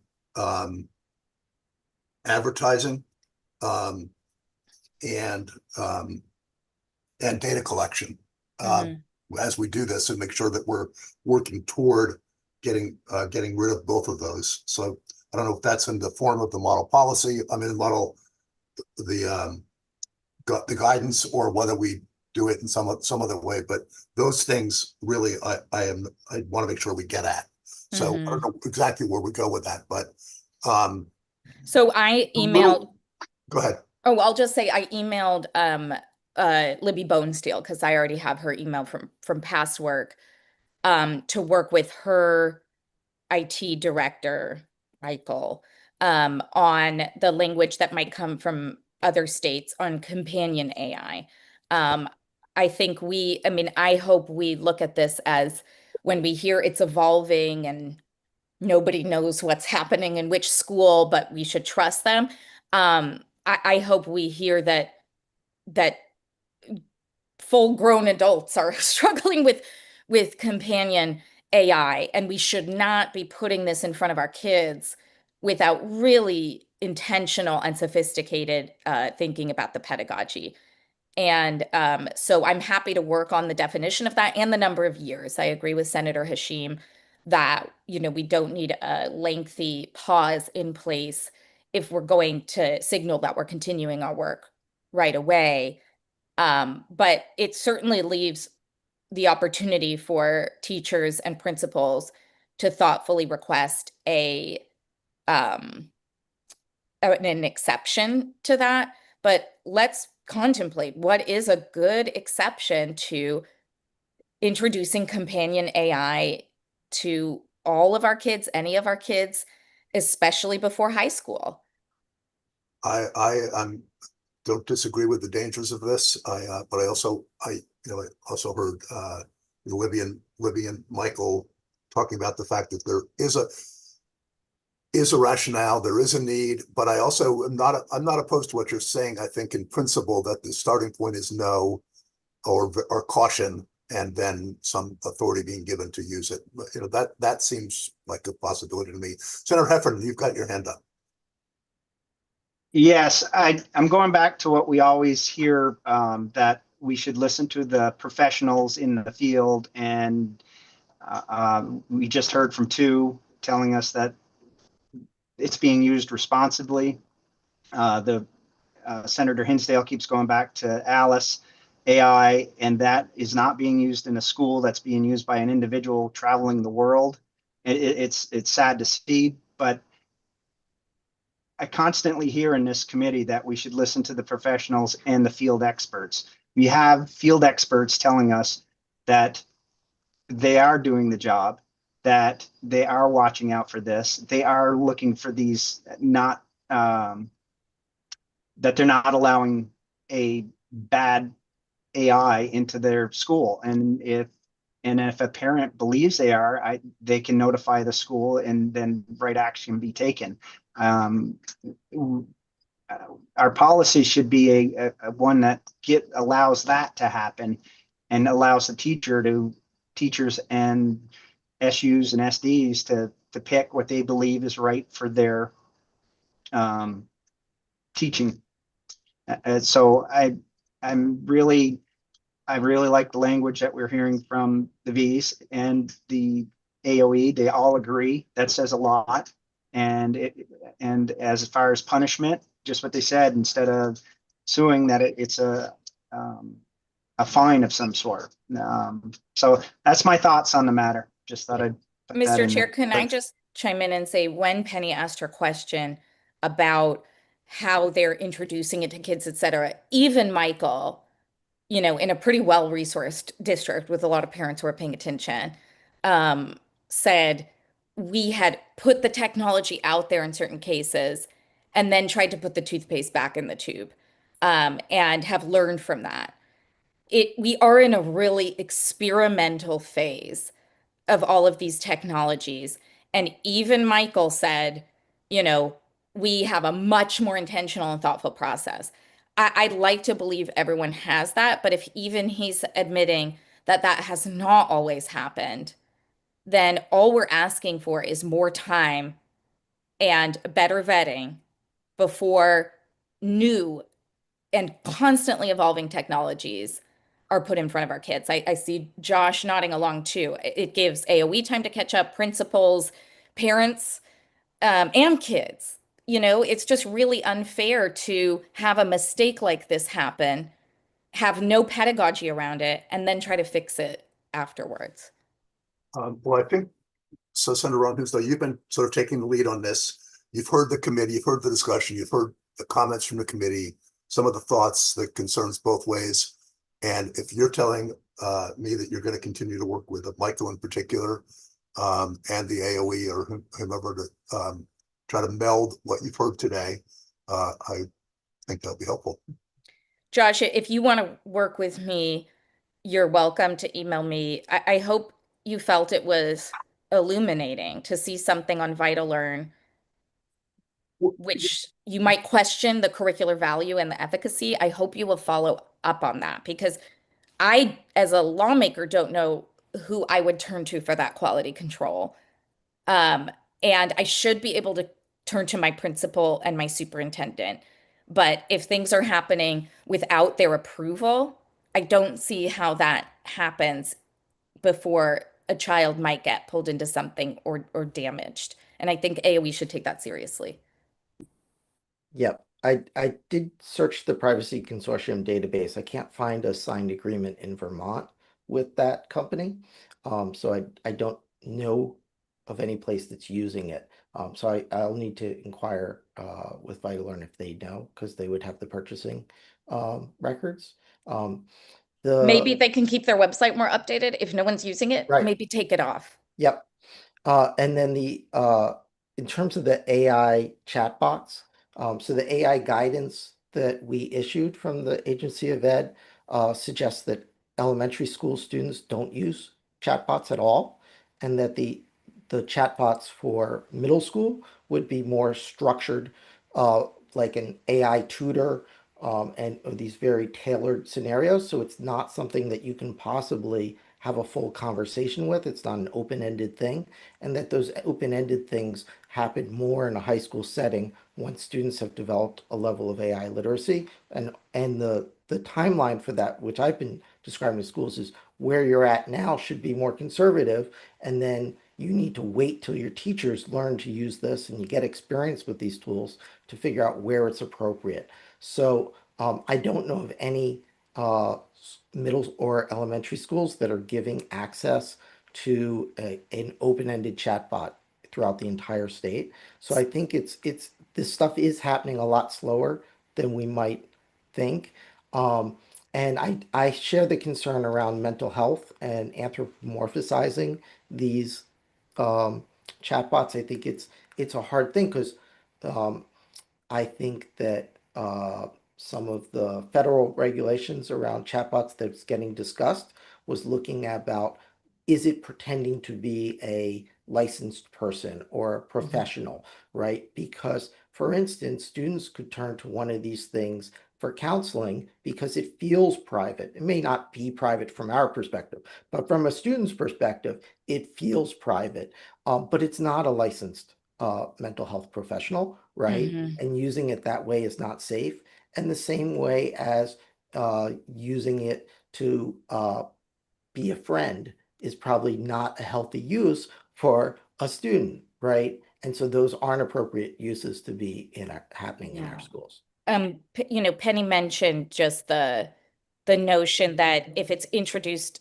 S2: advertising and data collection as we do this, and make sure that we're working toward getting rid of both of those. So I don't know if that's in the form of the model policy, the guidance, or whether we do it in some other way. But those things really, I want to make sure we get at. So I don't know exactly where we go with that, but
S1: so I emailed.
S2: Go ahead.
S1: Oh, I'll just say I emailed Libby Bonesteel, because I already have her email from past work, to work with her IT director, Michael, on the language that might come from other states on companion AI. I think I hope we look at this as, when we hear it's evolving and nobody knows what's happening in which school, but we should trust them. I hope we hear that full-grown adults are struggling with companion AI, and we should not be putting this in front of our kids without really intentional and sophisticated thinking about the pedagogy. And so I'm happy to work on the definition of that and the number of years. I agree with Senator Hashim that, we don't need a lengthy pause in place if we're going to signal that we're continuing our work right away. But it certainly leaves the opportunity for teachers and principals to thoughtfully request an exception to that. But let's contemplate what is a good exception to introducing companion AI to all of our kids, any of our kids, especially before high school.
S2: I don't disagree with the dangers of this. But I also heard Libby and Michael talking about the fact that there is a rationale, there is a need, but I also I'm not opposed to what you're saying. I think in principle that the starting point is no, or caution, and then some authority being given to use it. But, that seems like a possibility to me. Senator Heffernan, you've got your hand up.
S9: Yes, I'm going back to what we always hear, that we should listen to the professionals in the field. And we just heard from two telling us that it's being used responsibly. Senator Hinsdale keeps going back to Alice AI, and that is not being used in a school. That's being used by an individual traveling the world. It's sad to see, but I constantly hear in this committee that we should listen to the professionals and the field experts. We have field experts telling us that they are doing the job, that they are watching out for this. They are looking for these, that they're not allowing a bad AI into their school. And if a parent believes they are, they can notify the school, and then right action be taken. Our policy should be a one that allows that to happen, and allows the teachers and SUs and SDs to pick what they believe is right for their teaching. So I really like the language that we're hearing from the V's and the AOE. They all agree. That says a lot. And as far as punishment, just what they said, instead of suing, that it's a fine of some sort. So that's my thoughts on the matter. Just thought I'd put that in
S1: Mr. Chair,
S9: there.
S1: can I just chime in and say, when Penny asked her question about how they're introducing it to kids, et cetera. Even Michael, you know, in a pretty well-resourced district with a lot of parents who are paying attention, said we had put the technology out there in certain cases and then tried to put the toothpaste back in the tube, and have learned from that. We are in a really experimental phase of all of these technologies. And even Michael said, you know, we have a much more intentional and thoughtful process. I'd like to believe everyone has that, but if even he's admitting that that has not always happened, then all we're asking for is more time and better vetting before new and constantly evolving technologies are put in front of our kids. I see Josh nodding along too. It gives AOE time to catch up, principals, parents, and kids. You know, it's just really unfair to have a mistake like this happen, have no pedagogy around it, and then try to fix it afterwards.
S2: Well, I think so. Senator Ron Hinsdale, you've been sort of taking the lead on this. You've heard the committee, you've heard the discussion, you've heard the comments from the committee, some of the thoughts, the concerns both ways. And if you're telling me that you're going to continue to work with Michael in particular, and the AOE or whomever to try to meld what you've heard today, I think that'll be helpful.
S1: Josh, if you want to work with me, you're welcome to email me. I hope you felt it was illuminating to see something on VitalLearn, which you might question the curricular value and the efficacy. I hope you will follow up on that, because I, as a lawmaker, don't know who I would turn to for that quality control. And I should be able to turn to my principal and my superintendent. But if things are happening without their approval, I don't see how that happens before a child might get pulled into something or damaged. And I think AOE should take that seriously.
S12: Yep. I did search the Privacy Consortium database. I can't find a signed agreement in Vermont with that company. So I don't know of any place that's using it. So I'll need to inquire with VitalLearn if they know, because they would have the purchasing records.
S1: Maybe they can keep their website more updated. If no one's using it,
S12: Right.
S1: maybe take it off.
S12: Yep. And then in terms of the AI chatbots, so the AI guidance that we issued from the Agency of Ed suggests that elementary school students don't use chatbots at all, and that the chatbots for middle school would be more structured, like an AI tutor, and these very tailored scenarios. So it's not something that you can possibly have a full conversation with. It's not an open-ended thing, and that those open-ended things happen more in a high school setting once students have developed a level of AI literacy. And the timeline for that, which I've been describing to schools, is where you're at now should be more conservative, and then you need to wait till your teachers learn to use this and you get experience with these tools to figure out where it's appropriate. So I don't know of any middle or elementary schools that are giving access to an open-ended chatbot throughout the entire state. So I think this stuff is happening a lot slower than we might think. And I share the concern around mental health and anthropomorphizing these chatbots. I think it's a hard thing, because I think that some of the federal regulations around chatbots that's getting discussed was looking about, is it pretending to be a licensed person or a professional, right? Because, for instance, students could turn to one of these things for counseling because it feels private. It may not be private from our perspective, but from a student's perspective, it feels private. But it's not a licensed mental health professional, right?
S1: Mhm.
S12: And using it that way is not safe. And the same way as using it to be a friend is probably not a healthy use for a student, right? And so those aren't appropriate uses to be happening in our schools.
S1: You know, Penny mentioned just the notion that if it's introduced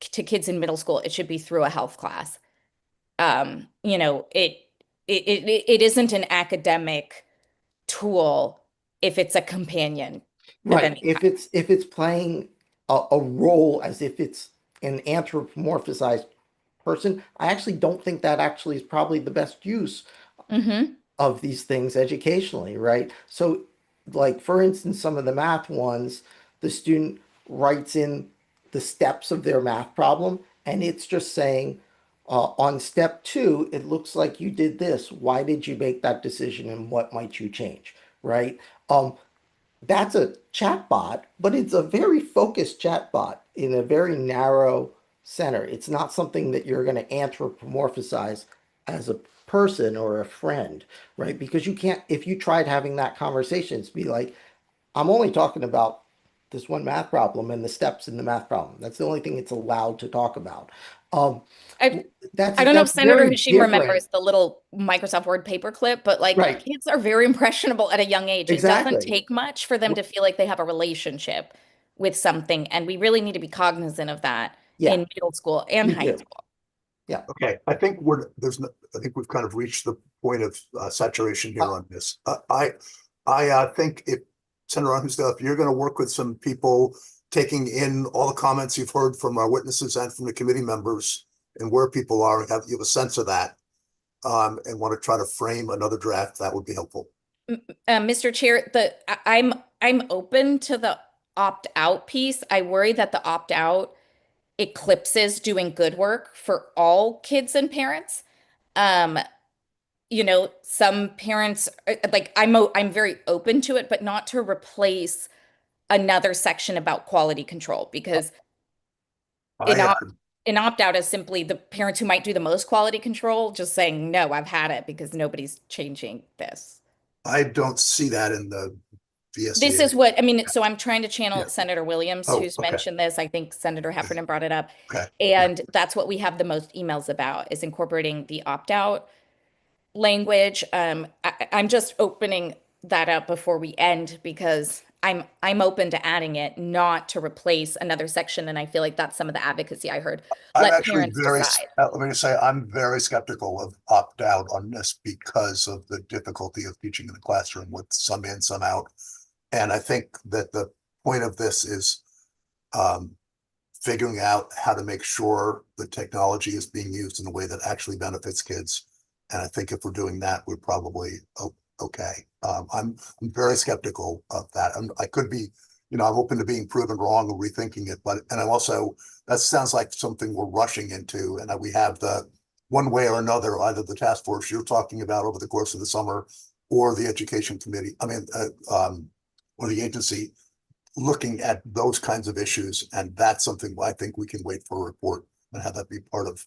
S1: to kids in middle school, it should be through a health class. You know, it isn't an academic tool if it's a companion. of
S12: Right.
S1: any
S12: If it's playing a role as if it's an anthropomorphized person, I actually don't think that actually is probably the best use
S1: Mm-hmm.
S12: of these things educationally, right? So, like for instance, some of the math ones, the student writes in the steps of their math problem, and it's just saying, on step 2, it looks like you did this. Why did you make that decision, and what might you change, right? That's a chatbot, but it's a very focused chatbot in a very narrow center. It's not something that you're going to anthropomorphize as a person or a friend, right? Because you can't, if you tried having that conversation, it's be like, I'm only talking about this one math problem and the steps in the math problem. That's the only thing it's allowed to talk about.
S1: I
S12: That's
S1: I don't know if
S12: that's
S1: Senator
S12: very
S1: Hashim
S12: different.
S1: remembers the little Microsoft Word paperclip, but like
S12: Right.
S1: kids are very impressionable at a young age. It doesn't
S12: Exactly.
S1: take much for them to feel like they have a relationship with something, and we really need to be cognizant of that
S12: Yeah,
S1: in middle school and
S12: we
S1: high
S12: do.
S1: school.
S2: Okay, I think I think we've kind of reached the point of saturation here on this. I think if Senator Armstead, if you're going to work with some people, taking in all the comments you've heard from our witnesses and from the committee members and where people are, and you have a sense of that, and want to try to frame another draft, that would be helpful.
S1: Mr. Chair, I'm open to the opt-out piece. I worry that the opt-out eclipses doing good work for all kids and parents. You know, some parents like I'm very open to it, but not to replace another section about quality control, because an opt-out is simply the parents who might do the most quality control just saying, no, I've had it because nobody's changing this.
S2: I don't see that in the VSEA.
S1: This is what I mean. So I'm trying to channel
S2: Yeah.
S1: Senator Williams,
S2: Oh,
S1: who's
S2: okay.
S1: mentioned this. I think Senator Heffernan brought it up.
S2: Okay.
S1: And that's what we have the most emails about, is incorporating the opt-out language. I'm just opening that up before we end, because I'm open to adding it, not to replace another section. And I feel like that's some of the advocacy I heard.
S2: I'm
S1: Let
S2: actually
S1: parents decide.
S2: let me just say, I'm very skeptical of opt-out on this because of the difficulty of teaching in the classroom with some in, some out. And I think that the point of this is figuring out how to make sure the technology is being used in a way that actually benefits kids. And I think if we're doing that, we're probably okay. I'm very skeptical of that. I could be, I'm open to being proven wrong or rethinking it, and I'm also, that sounds like something we're rushing into, and that we have the one way or another, either the task force you're talking about over the course of the summer, or the education committee, or the agency looking at those kinds of issues. And that's something I think we can wait for a report and have that be part of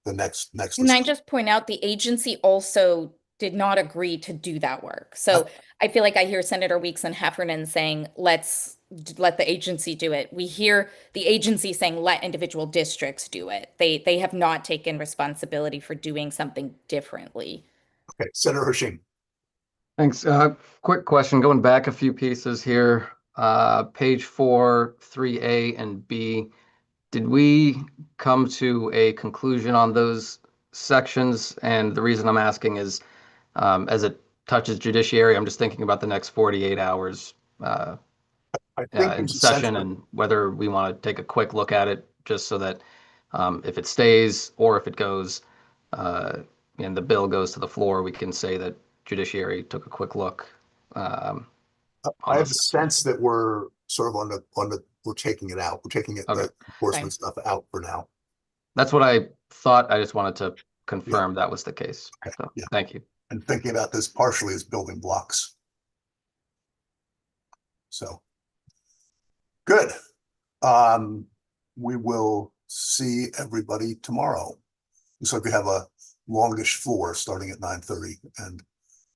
S2: the next.
S1: Can I just point out, the agency also did not agree to do that work. So I feel like I hear Senator Weeks and Heffernan saying, let's let the agency do it. We hear the agency saying, let individual districts do it. They have not taken responsibility for doing something differently.
S2: Okay, Senator Hashim.
S5: Thanks. Quick question, going back a few pieces here. Page 4, 3A and B. Did we come to a conclusion on those sections? And the reason I'm asking is, as it touches judiciary, I'm just thinking about the next 48 hours
S2: I think
S5: in session, and whether we want to take a quick look at it, just so that if it stays or if it goes and the bill goes to the floor, we can say that judiciary took a quick look.
S2: I have a sense that we're sort of we're taking it out. We're taking it, the enforcement stuff out for now.
S5: That's what I thought. I just wanted to confirm that was the case.
S2: Okay.
S5: So,
S2: Yeah.
S5: thank you.
S2: And thinking about this partially as building blocks. So, good. We will see everybody tomorrow. Looks like we have a longish floor starting at 9:30, and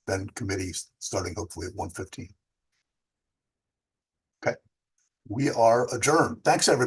S2: then committees starting hopefully at 1:15. Okay. We are adjourned. Thanks, everybody.